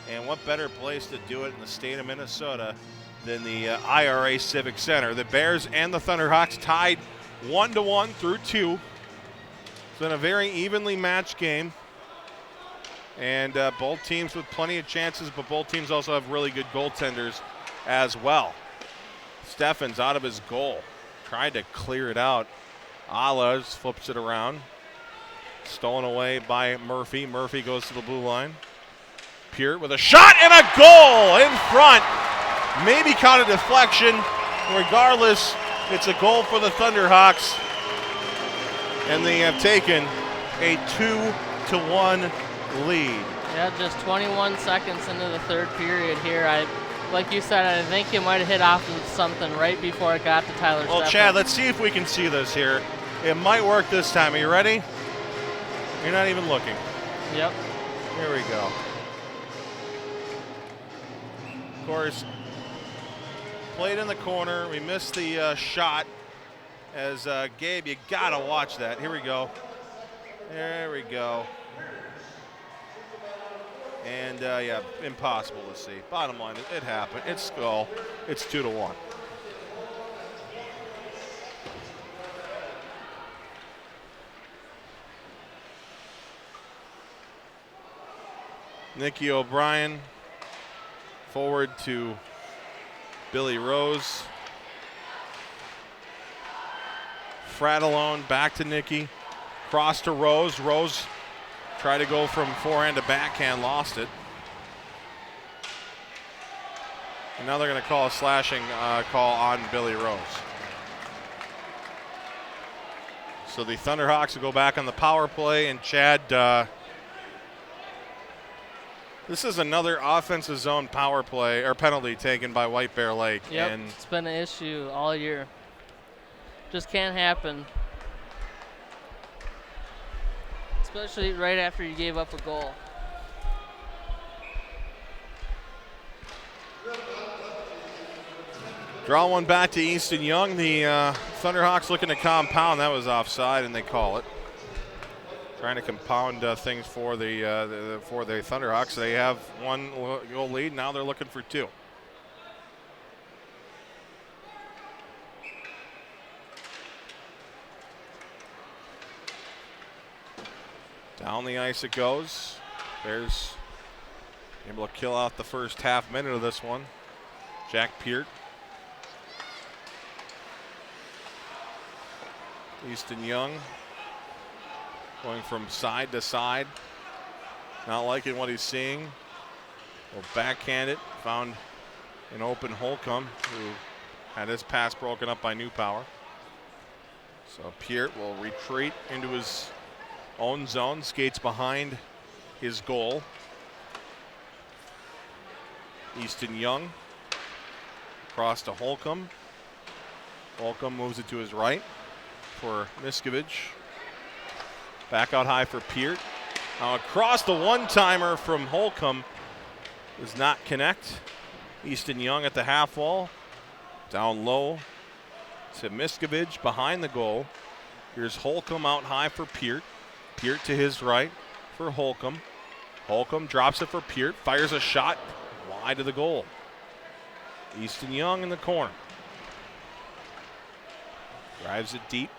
And what better place to do it in the state of Minnesota than the IRA Civic Center. The Bears and the Thunderhawks tied 1-1 through 2. It's been a very evenly matched game. And both teams with plenty of chances, but both teams also have really good goaltenders as well. Steffens out of his goal. Tried to clear it out. Alas flips it around. Stolen away by Murphy. Murphy goes to the blue line. Peart with a shot and a goal in front. Maybe caught a deflection. Regardless, it's a goal for the Thunderhawks. And they have taken a 2-1 lead. Yeah, just 21 seconds into the third period here. Like you said, I think you might have hit off of something right before it got to Tyler Well, Steffens. Chad, let's see if we can see this here. It might work this time. Are you ready? You're not even looking. Yep. Here we go. Of course, played in the corner. We missed the shot. As Gabe, you gotta watch that. Here we go. There we go. And, yeah, impossible to see. Bottom line, it happened. It's Skull. It's 2-1. Nicky O'Brien forward to Billy Rose. Fratellone back to Nicky. Cross to Rose. Rose tried to go from forehand to backhand, lost it. And now they're going to call a slashing call on Billy Rose. So the Thunderhawks will go back on the power play, and Chad, this is another offensive zone power play or penalty taken by White Bear Lake. Yep, And it's been an issue all year. Just can't happen. Especially right after you gave up a goal. draw one back to Easton Young. The Thunderhawks looking to compound. That was offside, and they call it. Trying to compound things for the Thunderhawks. They have one goal lead. Now they're looking for two. Down the ice it goes. Bears able to kill out the first half minute of this one. Jack Peart. Easton Young going from side to side. Not liking what he's seeing. Will backhand it. Found an open Holcomb, who had his pass broken up by New Power. So Peart will retreat into his own zone, skates behind his goal. Easton Young across to Holcomb. Holcomb moves it to his right for Miskovich. Back out high for Peart. Now across the one-timer from Holcomb does not connect. Easton Young at the half wall. Down low to Miskovich behind the goal. Here's Holcomb out high for Peart. Peart to his right for Holcomb. Holcomb drops it for Peart, fires a shot wide of the goal. Easton Young in the corner. Drives it deep.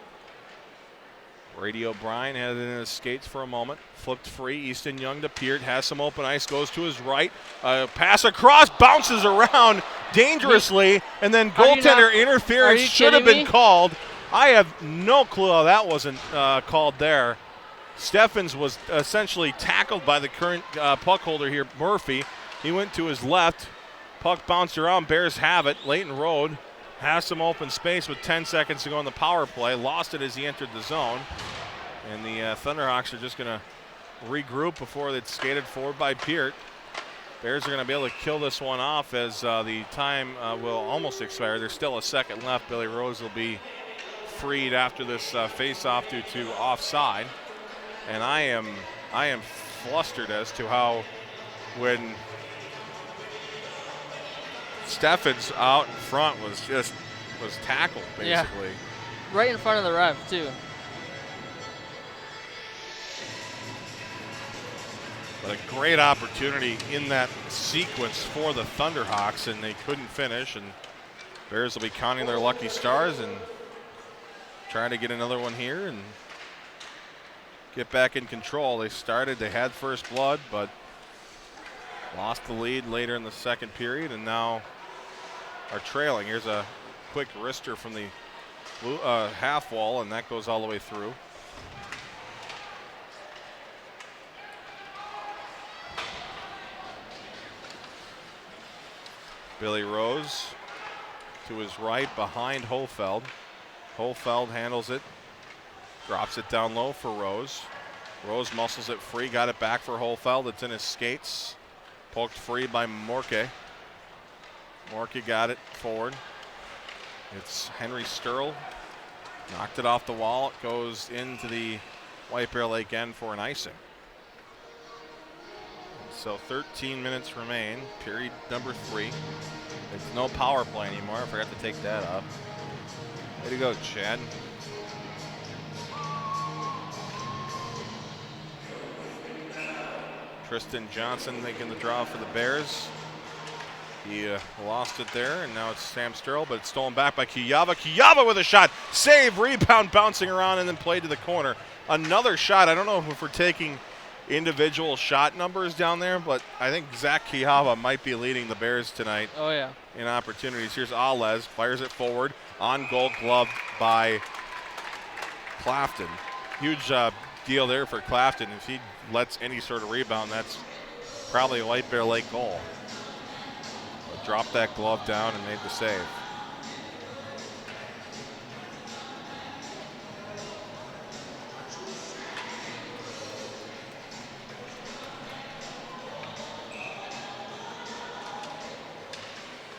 Brady O'Brien had it in his skates for a moment. Flipped free. Easton Young to Peart. Has some open ice. Goes to his right. Pass across. Bounces around dangerously. And then goaltender interference should have been called. I have no clue how that wasn't called there. Steffens was essentially tackled by the current puck holder here, Murphy. He went to his left. Puck bounced around. Bears have it. Leighton Road has some open space with 10 seconds to go in the power play. Lost it as he entered the zone. And the Thunderhawks are just going to regroup before it's skated forward by Peart. Bears are going to be able to kill this one off as the time will almost expire. There's still a second left. Billy Rose will be freed after this face-off due to offside. And I am flustered as to how when Steffens out in front was tackled basically. Yeah. Right in front of the ref too. But a great opportunity in that sequence for the Thunderhawks, and they couldn't finish. And Bears will be counting their lucky stars and trying to get another one here and get back in control. They had first blood, but lost the lead later in the second period, and now are trailing. Here's a quick wrister from the half wall, and that goes all the way through. Billy Rose to his right behind Hofeld. Hofeld handles it. Drops it down low for Rose. Rose muscles it free, got it back for Hofeld. It's in his skates. Poked free by Morke. Morke got it forward. It's Henry Sturl. Knocked it off the wall. It goes into the White Bear Lake end for an icing. So 13 minutes remain, period number 3. It's no power play anymore. I forgot to take that up. Way to go, Chad. Tristan Johnson making the draw for the Bears. He lost it there, and now it's Sam Sturl, but it's stolen back by Kiyava. Kiyava with a shot. Save, rebound, bouncing around, and then played to the corner. Another shot. I don't know if we're taking individual shot numbers down there, but I think Zach Kiyava might be leading the Bears tonight. Oh, yeah. In opportunities. Here's Alez, fires it forward. On goal, gloved by Clafton. Huge deal there for Clafton. If he lets any sort of rebound, that's probably a White Bear Lake goal. But dropped that glove down and made the save.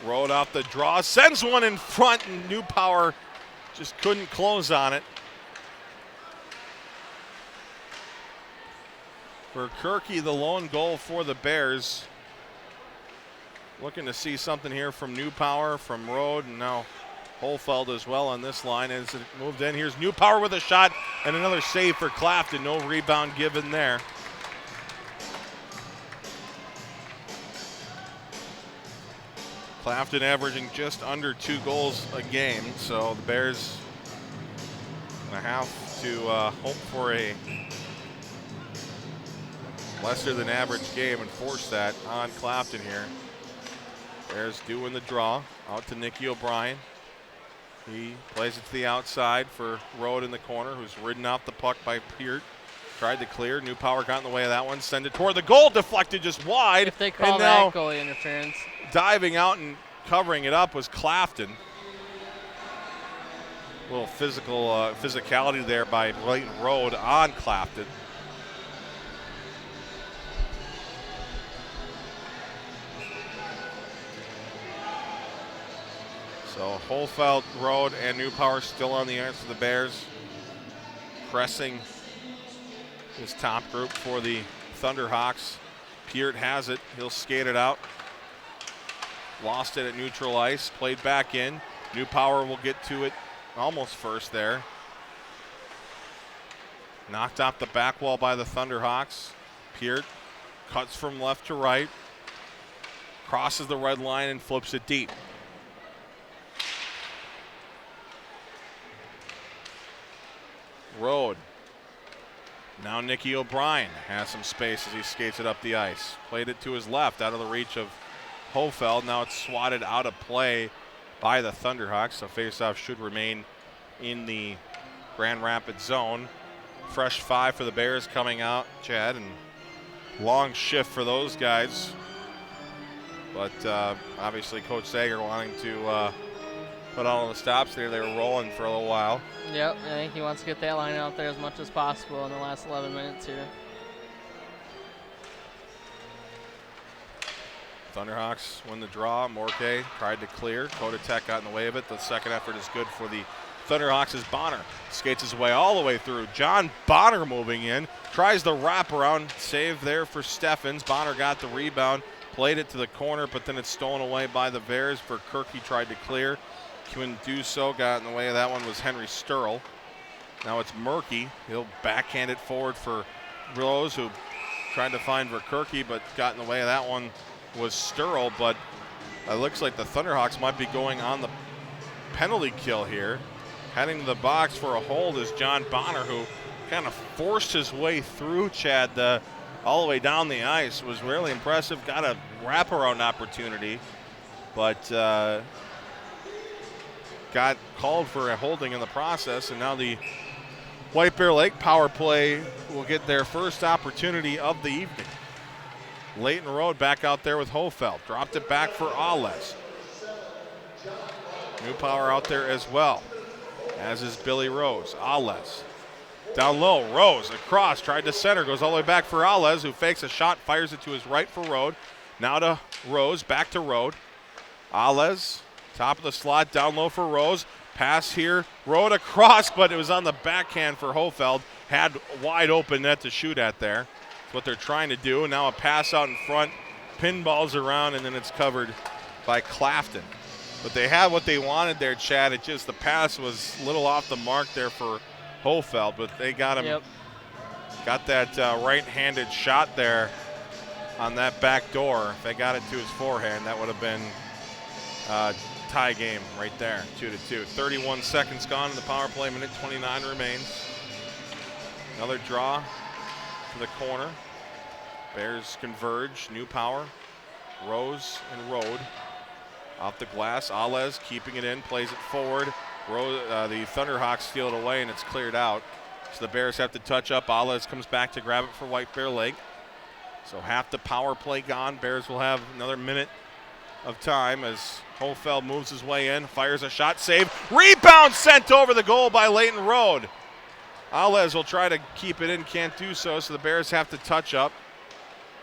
Rode off the draw, sends one in front, and New Power just couldn't close on it. For Kirky, the lone goal for the Bears. Looking to see something here from New Power, from Rode, and now Holfeld as well on this line as it moved in. Here's New Power with a shot and another save for Clafton. No rebound given there. Clafton averaging just under 2 goals a game, so the Bears gonna have to hope for a lesser than average game and force that on Clafton here. Bears doing the draw out to Nicky O'Brien. He plays it to the outside for Rode in the corner, who's ridden out the puck by Peart. Tried to clear. New Power got in the way of that one. Send it toward the goal. Deflected just wide. If they call and now that goalie interference. diving out and covering it up was Clafton. A little physicality there by Leighton Rode on Clafton. So Holfeld, Rode, and New Power still on the ice for the Bears. Pressing this top group for the Thunderhawks. Peart has it. He'll skate it out. Lost it at neutral ice. Played back in. New Power will get to it almost first there. Knocked off the back wall by the Thunderhawks. Peart cuts from left to right. Crosses the red line and flips it deep. Rode. Now Nicky O'Brien has some space as he skates it up the ice. Played it to his left, out of the reach of Hofeld. Now it's swatted out of play by the Thunderhawks, so faceoff should remain in the Grand Rapids zone. Fresh 5 for the Bears coming out, Chad, and long shift for those guys. But obviously Coach Sager wanting to put all the stops there. They were rolling for a little while. Yep, I think he wants to get that line out there as much as possible in the last 11 minutes here. Thunderhawks win the draw. Morke tried to clear. Kodatek got in the way of it. The second effort is good for the Thunderhawks as Bonner skates his way all the way through. John Bonner moving in. Tries the wraparound. Save there for Steffens. Bonner got the rebound. Played it to the corner, but then it's stolen away by the Bears. For Kirky tried to clear. Couldn't do so. Got in the way of that one was Henry Sturl. Now it's Murky. He'll backhand it forward for Rose, who tried to find Verkirky, but got in the way of that one was Sturl. But it looks like the Thunderhawks might be going on the penalty kill here. Heading to the box for a hold is John Bonner, who kind of forced his way through Chad all the way down the ice. Was really impressive. Got a wraparound opportunity, but got called for a holding in the process, and now the White Bear Lake power play will get their first opportunity of the evening. Leighton Rode back out there with Hofeld. Dropped it back for Alez. New Power out there as well, as is Billy Rose. Alez down low. Rose across, tried to center, goes all the way back for Alez, who fakes a shot, fires it to his right for Rode. Now to Rose, back to Rode. Alez, top of the slot, down low for Rose. Pass here, Rode across, but it was on the backhand for Hofeld. Had wide open net to shoot at there. That's what they're trying to do. Now a pass out in front, pinballs around, and then it's covered by Clafton. But they had what they wanted there, Chad. It just, the pass was a little off the mark there for Hofeld, but they got him. Yep. Got that right-handed shot there on that back door. If they got it to his forehand, that would have been tie game right there, 2-2. 31 seconds gone in the power play, minute 29 remains. Another draw to the corner. Bears converge, new power. Rose and Rode. Off the glass, Alez keeping it in, plays it forward. The Thunderhawks steal it away and it's cleared out. So the Bears have to touch up. Alez comes back to grab it for White Bear Lake. So half the power play gone. Bears will have another minute of time as Hofeld moves his way in, fires a shot, save, rebound sent over the goal by Leighton Road. Alez will try to keep it in, can't do so, so the Bears have to touch up.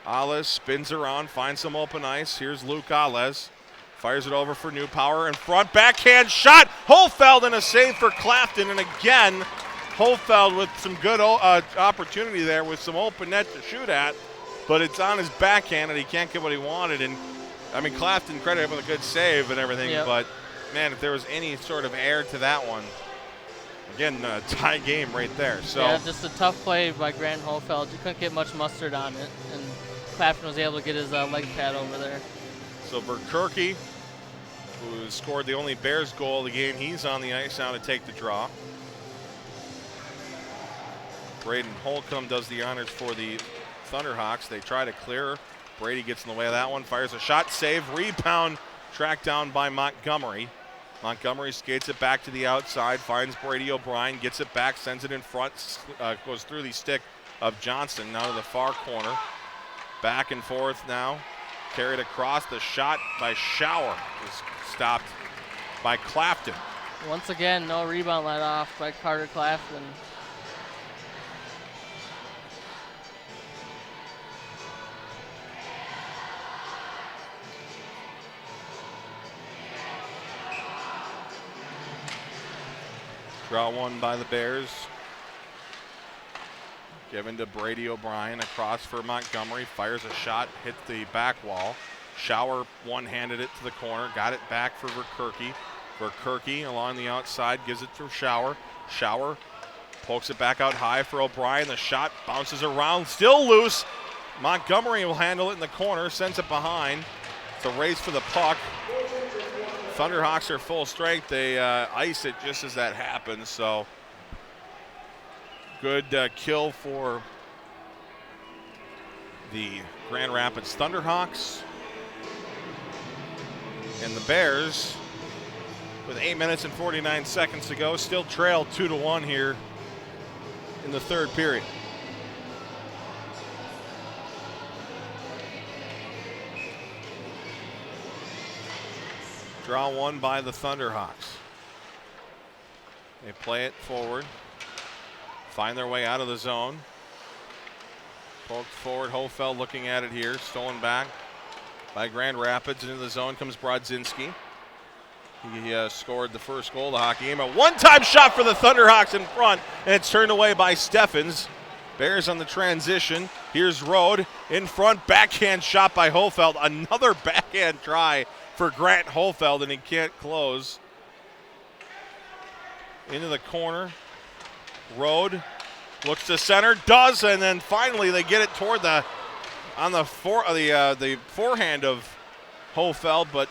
Alez spins around, finds some open ice. Here's Luke Alez, fires it over for New Power in front, backhand shot, Hofeld and a save for Clafton, and again, Hofeld with some good opportunity there with some open net to shoot at, but it's on his backhand and he can't get what he wanted. And I mean, Clafton credited him with a good save and everything, but man, if there was any sort of air to that one, again, tie game right there. So yeah, just a tough play by Grant Hofeld. You couldn't get much mustard on it, and Clafton was able to get his leg pad over there. So Verkerke, who scored the only Bears goal of the game, he's on the ice now to take the draw. Braden Holcomb does the honors for the Thunderhawks. They try to clear. Brady gets in the way of that one, fires a shot, save, rebound, tracked down by Montgomery. Montgomery skates it back to the outside, finds Brady O'Brien, gets it back, sends it in front, goes through the stick of Johnson, now to the far corner. Back and forth now, carried across, the shot by Schauer is stopped by Clafton. Once again, no rebound let off by Carter Clafton. Draw one by the Bears. Given to Brady O'Brien, across for Montgomery, fires a shot, hits the back wall. Schauer one-handed it to the corner, got it back for Verkerke. Verkerke along the outside, gives it to Schauer. Schauer pokes it back out high for O'Brien. The shot bounces around, still loose. Montgomery will handle it in the corner, sends it behind. It's a race for the puck. Thunderhawks are full strength. They ice it just as that happens, so good kill for the Grand Rapids Thunderhawks. And the Bears, with 8 minutes and 49 seconds to go, still trail 2-1 here in the third period. Draw one by the Thunderhawks. They play it forward, find their way out of the zone. Poked forward, Hofeld looking at it here, stolen back by Grand Rapids. Into the zone comes Brodzinski. He scored the first goal of the hockey game. A one-time shot for the Thunderhawks in front, and it's turned away by Steffens. Bears on the transition. Here's Rode in front, backhand shot by Hofeld. Another backhand try for Grant Hofeld, and he can't close. Into the corner. Rode looks to center, does, and then finally they get it toward the forehand of Hofeld, but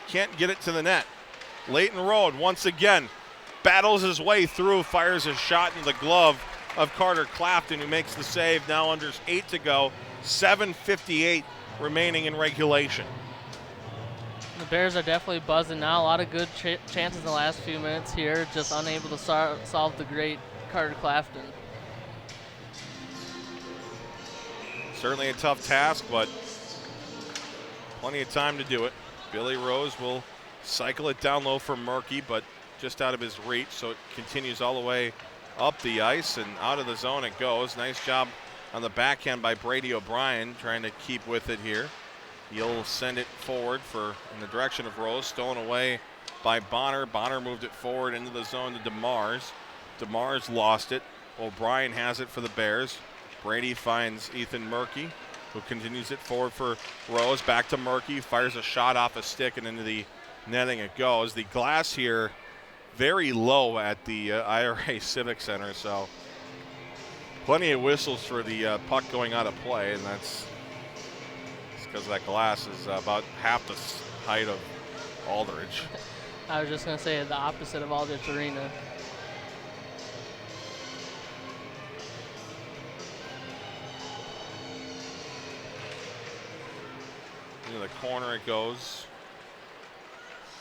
can't get it to the net. Leighton Rode once again battles his way through, fires a shot in the glove of Carter Clafton, who makes the save. Now under 8 to go, 7:58 remaining in regulation. The Bears are definitely buzzing now. A lot of good chances in the last few minutes here, just unable to solve the great Carter Clafton. Certainly a tough task, but plenty of time to do it. Billy Rose will cycle it down low for Murky, but just out of his reach, so it continues all the way up the ice and out of the zone it goes. Nice job on the backhand by Brady O'Brien, trying to keep with it here. He'll send it forward in the direction of Rose, stolen away by Bonner. Bonner moved it forward into the zone to DeMars. DeMars lost it. O'Brien has it for the Bears. Brady finds Ethan Murky, who continues it forward for Rose. Back to Murky, fires a shot off a stick and into the netting it goes. The glass here very low at the IRA Civic Center, so plenty of whistles for the puck going out of play, and that's because that glass is about half the height of Aldridge. I was just going to say the opposite of Aldrich Arena. Into the corner it goes.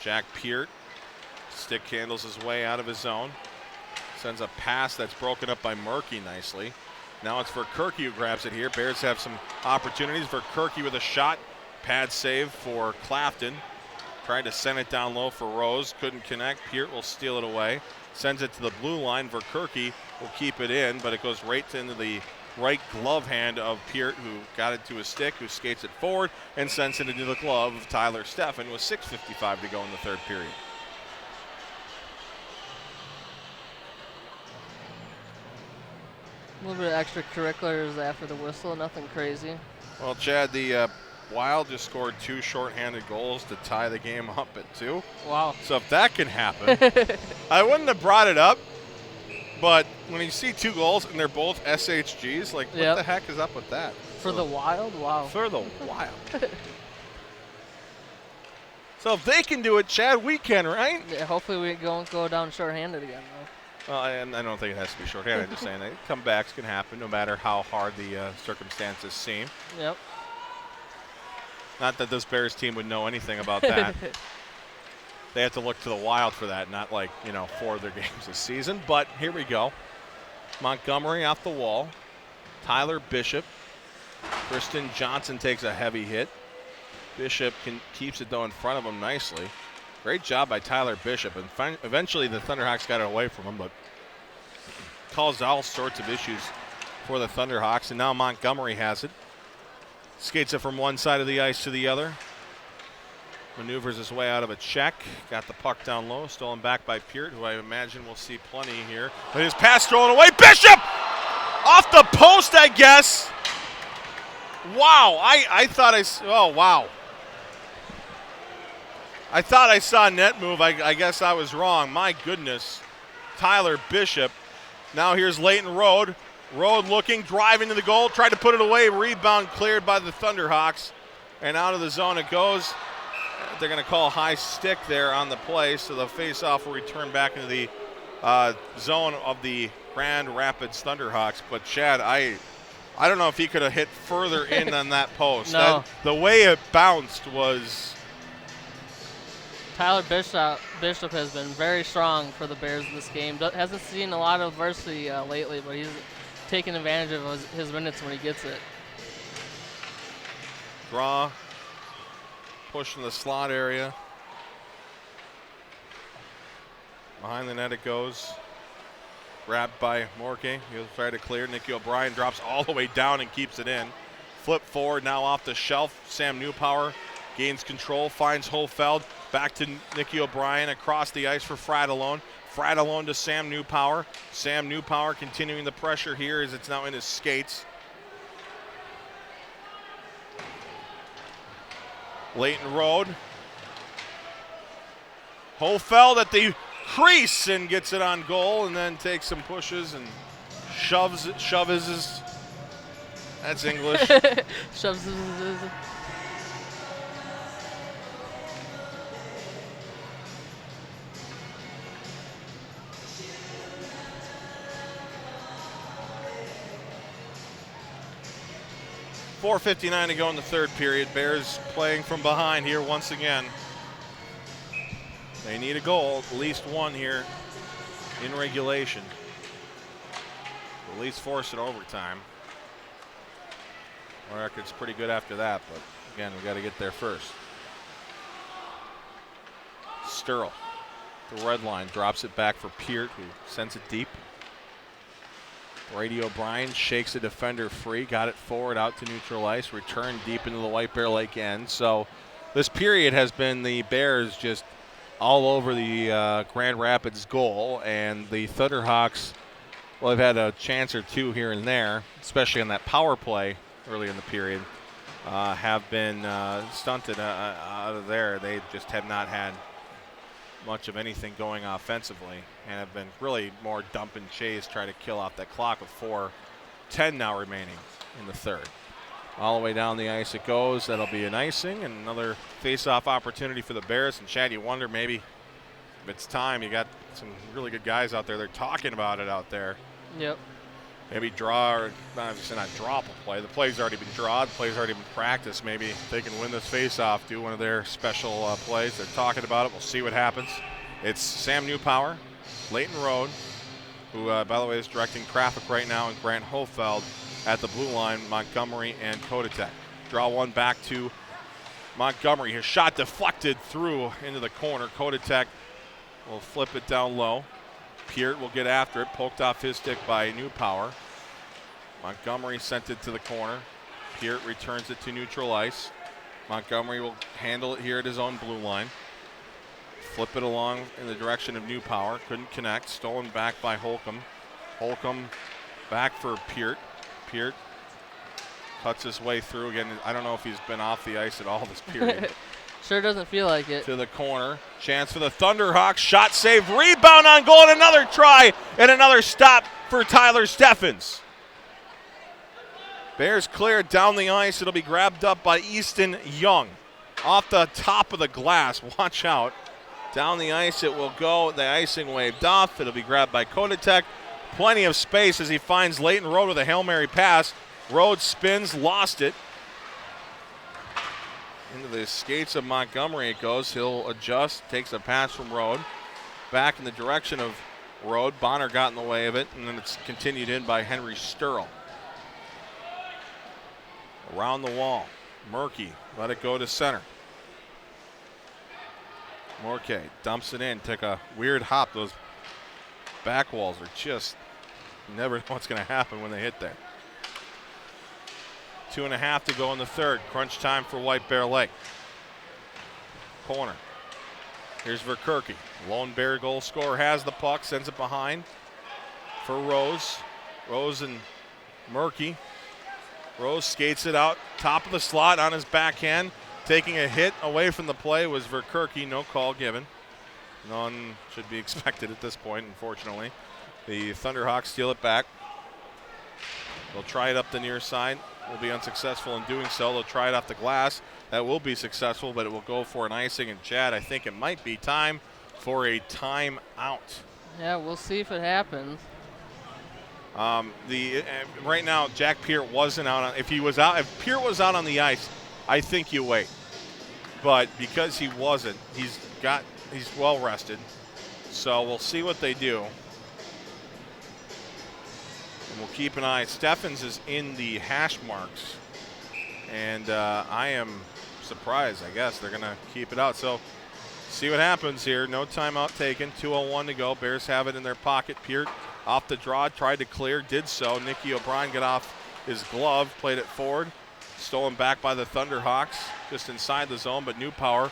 Jack Peart stick handles his way out of his zone. Sends a pass that's broken up by Murky nicely. Now it's Verkerke who grabs it here. Bears have some opportunities. Verkerke with a shot. Pad save for Clafton. Tried to send it down low for Rose. Couldn't connect. Peart will steal it away. Sends it to the blue line. Verkerke will keep it in, but it goes right into the right glove hand of Peart, who got it to his stick, who skates it forward and sends it into the glove of Tyler Steffen with 6:55 to go in the third period. A little bit of extracurriculars after the whistle, nothing crazy. Well, Chad, the Wild just scored 2 shorthanded goals to tie the game up at 2. Wow. So if that can happen, I wouldn't have brought it up, but when you see 2 goals and they're both SHGs, like what the heck is up with that? For the Wild? Wow. For the Wild. So if they can do it, Chad, we can, right? Yeah, hopefully we don't go down shorthanded again, though. Well, and I don't think it has to be shorthanded. I'm just saying that comebacks can happen no matter how hard the circumstances seem. Yep. Not that this Bears team would know anything about that. They have to look to the Wild for that, not like, 4 of their games this season. But here we go. Montgomery off the wall. Tyler Bishop. Kristen Johnson takes a heavy hit. Bishop keeps it, though, in front of him nicely. Great job by Tyler Bishop. And eventually the Thunderhawks got it away from him, but caused all sorts of issues for the Thunderhawks. And now Montgomery has it. Skates it from one side of the ice to the other. Maneuvers his way out of a check. Got the puck down low. Stolen back by Peart, who I imagine we'll see plenty here. But his pass stolen away. Bishop! Off the post, I guess. Wow. I thought oh, wow. I thought I saw a net move. I guess I was wrong. My goodness. Tyler Bishop. Now here's Leighton Road. Road looking, driving to the goal, tried to put it away. Rebound cleared by the Thunderhawks. And out of the zone it goes. They're going to call high stick there on the play, so the faceoff will return back into the zone of the Grand Rapids Thunderhawks. But Chad, I don't know if he could have hit further in on that post. No. The way it bounced was... Tyler Bishop has been very strong for the Bears in this game. Hasn't seen a lot of adversity lately, but he's taking advantage of his minutes when he gets it. Draw. Push in the slot area. Behind the net it goes. Grabbed by Morke. He'll try to clear. Nicky O'Brien drops all the way down and keeps it in. Flip forward now off the shelf. Sam Newpower gains control, finds Hofeld. Back to Nicky O'Brien across the ice for Fratellone. Fratellone to Sam Newpower. Sam Newpower continuing the pressure here as it's now in his skates. Leighton Road. Hofeld at the crease and gets it on goal, and then takes some pushes and shoves his. That's English. Shoves his. 4:59 to go in the third period. Bears playing from behind here once again. They need a goal, at least one here in regulation. At least force it overtime. Our record's pretty good after that, but again, we got to get there first. Sturl, the red line, drops it back for Peart, who sends it deep. Brady O'Brien shakes a defender free, got it forward out to neutral ice, returned deep into the White Bear Lake end. So this period has been the Bears just all over the Grand Rapids goal, and the Thunderhawks, well, they've had a chance or two here and there, especially on that power play early in the period, have been stunted out of there. They just have not had much of anything going offensively and have been really more dump and chase, try to kill off that clock with 4:10 now remaining in the third. All the way down the ice it goes. That'll be an icing and another face-off opportunity for the Bears. And Chad, you wonder maybe if it's time. You got some really good guys out there. They're talking about it out there. Yep. Maybe draw, or not drop a play. The play's already been drawn. The play's already been practiced. Maybe they can win this face-off, do one of their special plays. They're talking about it. We'll see what happens. It's Sam Newpower, Leighton Road, who, by the way, is directing traffic right now, and Grant Hofeld at the blue line, Montgomery and Kodatek. Draw one back to Montgomery. His shot deflected through into the corner. Kodatek will flip it down low. Peart will get after it, poked off his stick by Newpower. Montgomery sent it to the corner. Peart returns it to neutral ice. Montgomery will handle it here at his own blue line. Flip it along in the direction of Newpower. Couldn't connect. Stolen back by Holcomb. Holcomb back for Peart. Peart cuts his way through. Again, I don't know if he's been off the ice at all this period. Sure doesn't feel like it. To the corner. Chance for the Thunderhawks. Shot saved. Rebound on goal and another try and another stop for Tyler Steffens. Bears clear down the ice. It'll be grabbed up by Easton Young. Off the top of the glass. Watch out. Down the ice it will go. The icing waved off. It'll be grabbed by Kodatek. Plenty of space as he finds Leighton Road with a Hail Mary pass. Road spins, lost it. Into the skates of Montgomery it goes. He'll adjust, takes a pass from Road. Back in the direction of Road. Bonner got in the way of it, and then it's continued in by Henry Sturl. Around the wall. Murky, let it go to center. Morke dumps it in, took a weird hop. Those back walls are just, you never know what's going to happen when they hit there. 2.5 to go in the third. Crunch time for White Bear Lake. Corner. Here's Verkerke. Lone Bear goal scorer has the puck, sends it behind for Rose. Rose and Murky. Rose skates it out, top of the slot on his backhand. Taking a hit away from the play was Verkerke. No call given. None should be expected at this point, unfortunately. The Thunderhawks steal it back. They'll try it up the near side. Will be unsuccessful in doing so. They'll try it off the glass. That will be successful, but it will go for an icing. And Chad, I think it might be time for a timeout. Yeah, we'll see if it happens. Right now, Jack Peart wasn't out. If Peart was out on the ice, I think you wait. But because he wasn't, he's well rested. So we'll see what they do. And we'll keep an eye. Steffens is in the hash marks. And I am surprised. I guess they're going to keep it out. So see what happens here. No timeout taken. 2:01 to go. Bears have it in their pocket. Peart off the draw, tried to clear, did so. Nicky O'Brien got off his glove, played it forward. Stolen back by the Thunderhawks, just inside the zone, but Newpower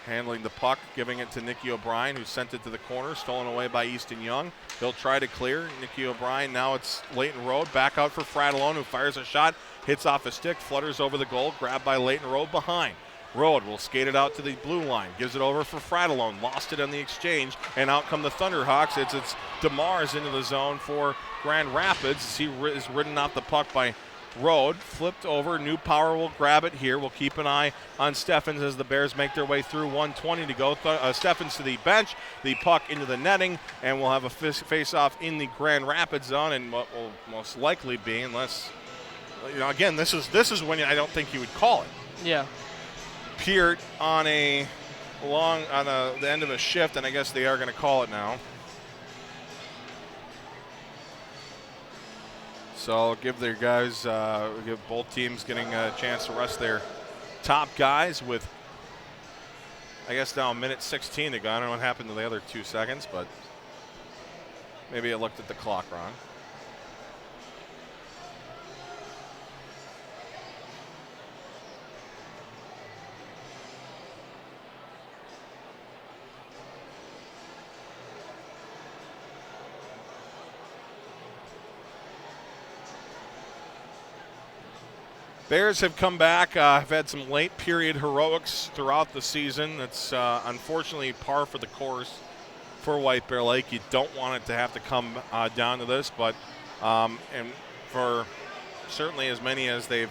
handling the puck, giving it to Nicky O'Brien, who sent it to the corner, stolen away by Easton Young. He'll try to clear. Nicky O'Brien, now it's Leighton Road, back out for Fratellone, who fires a shot, hits off a stick, flutters over the goal, grabbed by Leighton Road behind. Road will skate it out to the blue line, gives it over for Fratellone, lost it on the exchange, and out come the Thunderhawks. It's DeMars into the zone for Grand Rapids. He is ridden off the puck by Road, flipped over. Newpower will grab it here. We'll keep an eye on Steffens as the Bears make their way through. 1:20 to go. Steffens to the bench, the puck into the netting, and we'll have a face-off in the Grand Rapids zone, and what will most likely be, unless, again, this is when I don't think you would call it. Yeah. Peart on the end of a shift, and I guess they are going to call it now. So I'll give their guys, give both teams getting a chance to rest their top guys with, I guess now a minute 16 to go. I don't know what happened to the other 2 seconds, but maybe I looked at the clock wrong. Bears have come back, have had some late period heroics throughout the season. It's unfortunately par for the course for White Bear Lake. You don't want it to have to come down to this, but and for certainly as many as they've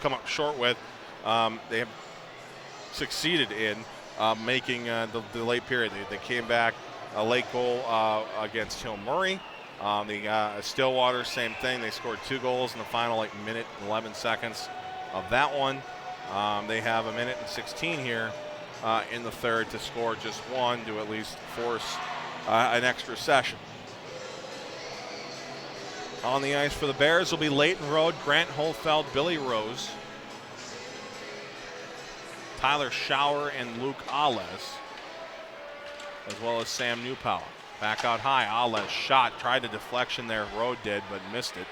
come up short with. They have succeeded in making the late period. They came back a late goal against Hill Murray. Stillwater, same thing. They scored 2 goals in the final minute and 11 seconds of that one. They have a minute and 16 here in the third to score just 1 to at least force an extra session. On the ice for the Bears will be Leighton Road, Grant Holfeld, Billy Rose, Tyler Schauer, and Luke Ales, as well as Sam Newpower. Back out high, Ales shot, tried a deflection there, Road did, but missed it.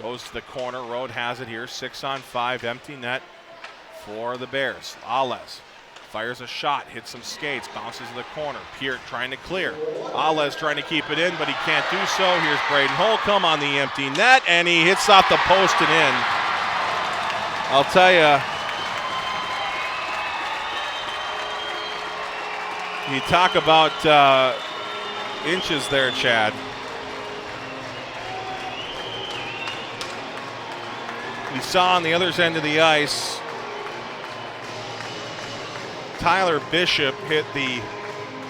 Goes to the corner, Road has it here, 6-on-5, empty net for the Bears. Ales fires a shot, hits some skates, bounces in the corner. Peart trying to clear. Ales trying to keep it in, but he can't do so. Here's Braden Holcomb on the empty net, and he hits off the post and in. I'll tell you, you talk about inches there, Chad. You saw on the other end of the ice, Tyler Bishop hit the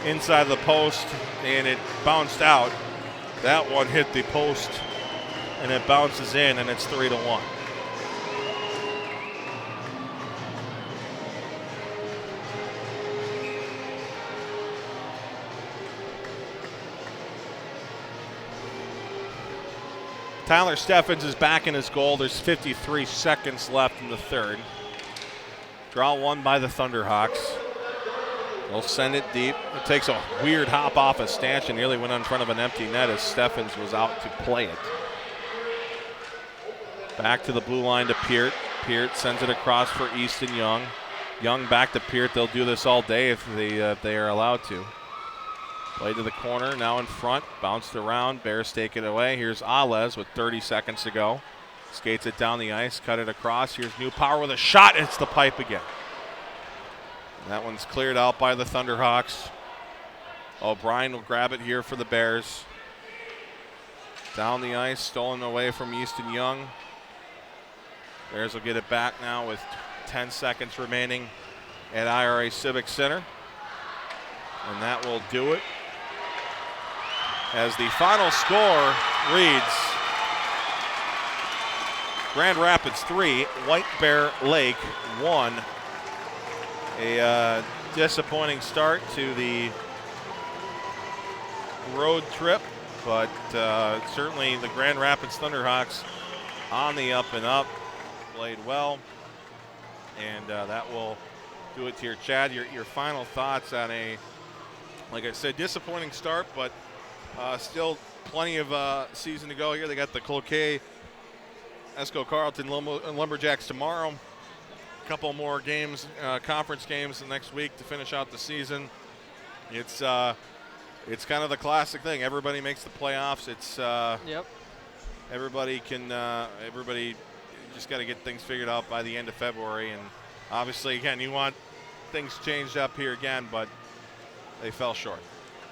inside of the post and it bounced out. That one hit the post and it bounces in, and it's 3-1. Tyler Steffens is back in his goal. There's 53 seconds left in the third. Draw one by the Thunderhawks. They'll send it deep. It takes a weird hop off a stanchion. Nearly went in front of an empty net as Steffens was out to play it. Back to the blue line to Peart. Peart sends it across for Easton Young. Young back to Peart. They'll do this all day if they are allowed to. Play to the corner, now in front, bounced around, Bears take it away. Here's Ales with 30 seconds to go. Skates it down the ice, cut it across. Here's Newpower with a shot, hits the pipe again. And that one's cleared out by the Thunderhawks. O'Brien will grab it here for the Bears. Down the ice, stolen away from Easton Young. Bears will get it back now with 10 seconds remaining at IRA Civic Center. And that will do it. As the final score reads, Grand Rapids 3, White Bear Lake 1. A disappointing start to the road trip, but certainly the Grand Rapids Thunderhawks on the up and up, played well, and that will do it here. Chad, your final thoughts on a, like I said, disappointing start, but still plenty of season to go here. They got the Cloquet, Esco Carlton, Lumberjacks tomorrow. A couple more games, conference games the next week to finish out the season. It's kind of the classic thing. Everybody makes the playoffs. It's Yep. Everybody just got to get things figured out by the end of February. And obviously, again, you want things changed up here again, but they fell short.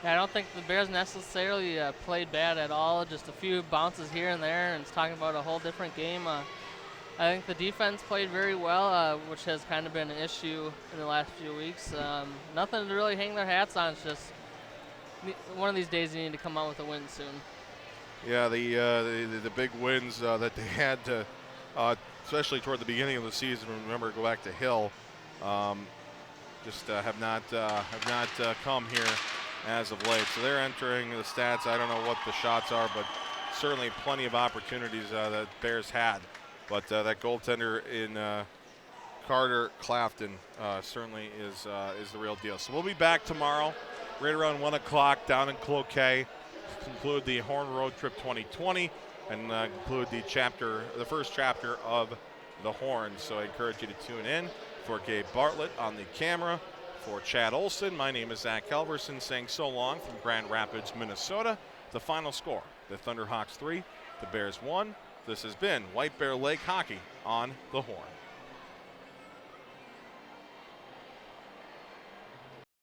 Yeah, I don't think the Bears necessarily played bad at all. Just a few bounces here and there, and it's talking about a whole different game. I think the defense played very well, which has kind of been an issue in the last few weeks. Nothing to really hang their hats on. It's just one of these days you need to come out with a win soon. Yeah, the big wins that they had to, especially toward the beginning of the season. Remember, go back to Hill. Have not come here as of late. So they're entering the stats. I don't know what the shots are, but certainly plenty of opportunities that Bears had. But that goaltender in Carter Clafton certainly is the real deal. So we'll be back tomorrow, right around 1 o'clock down in Cloquet, conclude the Horn Road Trip 2020, and conclude the first chapter of the Horn. So I encourage you to tune in. For Gabe Bartlett on the camera, for Chad Olson, my name is Zach Helverson saying so long from Grand Rapids, Minnesota. The final score, the Thunderhawks 3, the Bears 1. This has been White Bear Lake Hockey on the Horn.